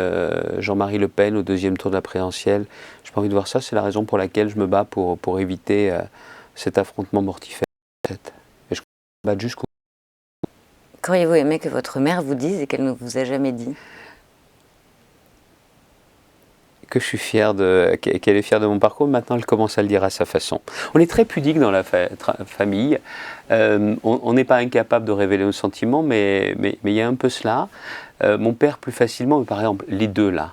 Jean-Marie Le Pen au 2e tour de la présidentielle. Je n'ai pas envie de voir ça, c'est la raison pour laquelle je me bats pour éviter cet affrontement mortifère. Et je me bats jusqu'au bout. Qu'auriez-vous aimé que votre mère vous dise et qu'elle ne vous a jamais dit? Que je suis qu'elle est fière de mon parcours. Maintenant, elle commence à le dire à sa façon. On est très pudique dans la famille. On n'est pas incapable de révéler nos sentiments, mais il y a un peu cela. Mon père plus facilement, mais par exemple, les deux là,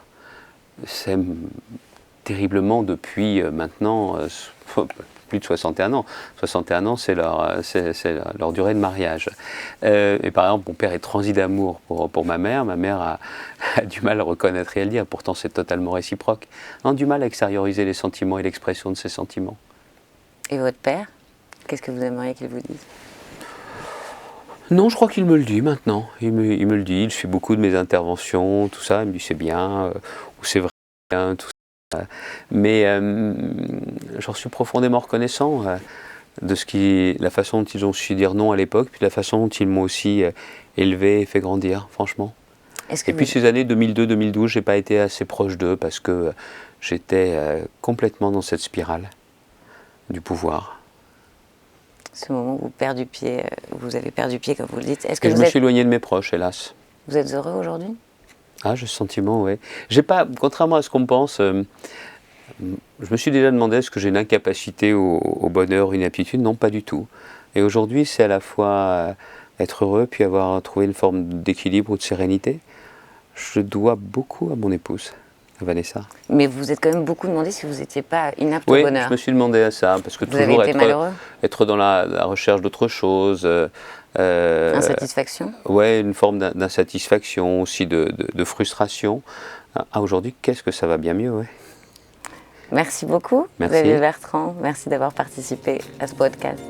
s'aiment terriblement depuis maintenant plus de 61 ans. 61 ans, c'est leur durée de mariage. Et par exemple, mon père est transi d'amour pour ma mère. Ma mère a du mal à reconnaître et à le dire. Pourtant, c'est totalement réciproque. On a du mal à extérioriser les sentiments et l'expression de ces sentiments. Et votre père? Qu'est-ce que vous aimeriez qu'il vous dise? Non, je crois qu'il me le dit maintenant. Il me le dit. Il suit beaucoup de mes interventions, tout ça. Il me dit c'est bien, ou c'est vrai, tout ça. Mais j'en suis profondément reconnaissant de la façon dont ils ont su dire non à l'époque, puis de la façon dont ils m'ont aussi élevé et fait grandir, franchement. Et puis ces années 2002-2012, j'ai pas été assez proche d'eux parce que j'étais complètement dans cette spirale du pouvoir. Ce moment où vous avez perdu pied, comme vous le dites. Je me suis éloigné de mes proches, hélas. Vous êtes heureux aujourd'hui? Ah, j'ai ce sentiment, oui. J'ai pas, contrairement à ce qu'on pense, je me suis déjà demandé est-ce que j'ai une incapacité au bonheur, une aptitude? Non, pas du tout. Et aujourd'hui, c'est à la fois être heureux, puis avoir trouvé une forme d'équilibre ou de sérénité. Je dois beaucoup à mon épouse, à Vanessa. Mais vous vous êtes quand même beaucoup demandé si vous n'étiez pas inapte au bonheur. Oui, je me suis demandé à ça, parce que vous toujours être dans la recherche d'autre chose. Insatisfaction? Oui, une forme d'insatisfaction, aussi de frustration. Aujourd'hui, qu'est-ce que ça va bien mieux, ouais. Merci beaucoup, Merci. Xavier Bertrand. Merci d'avoir participé à ce podcast.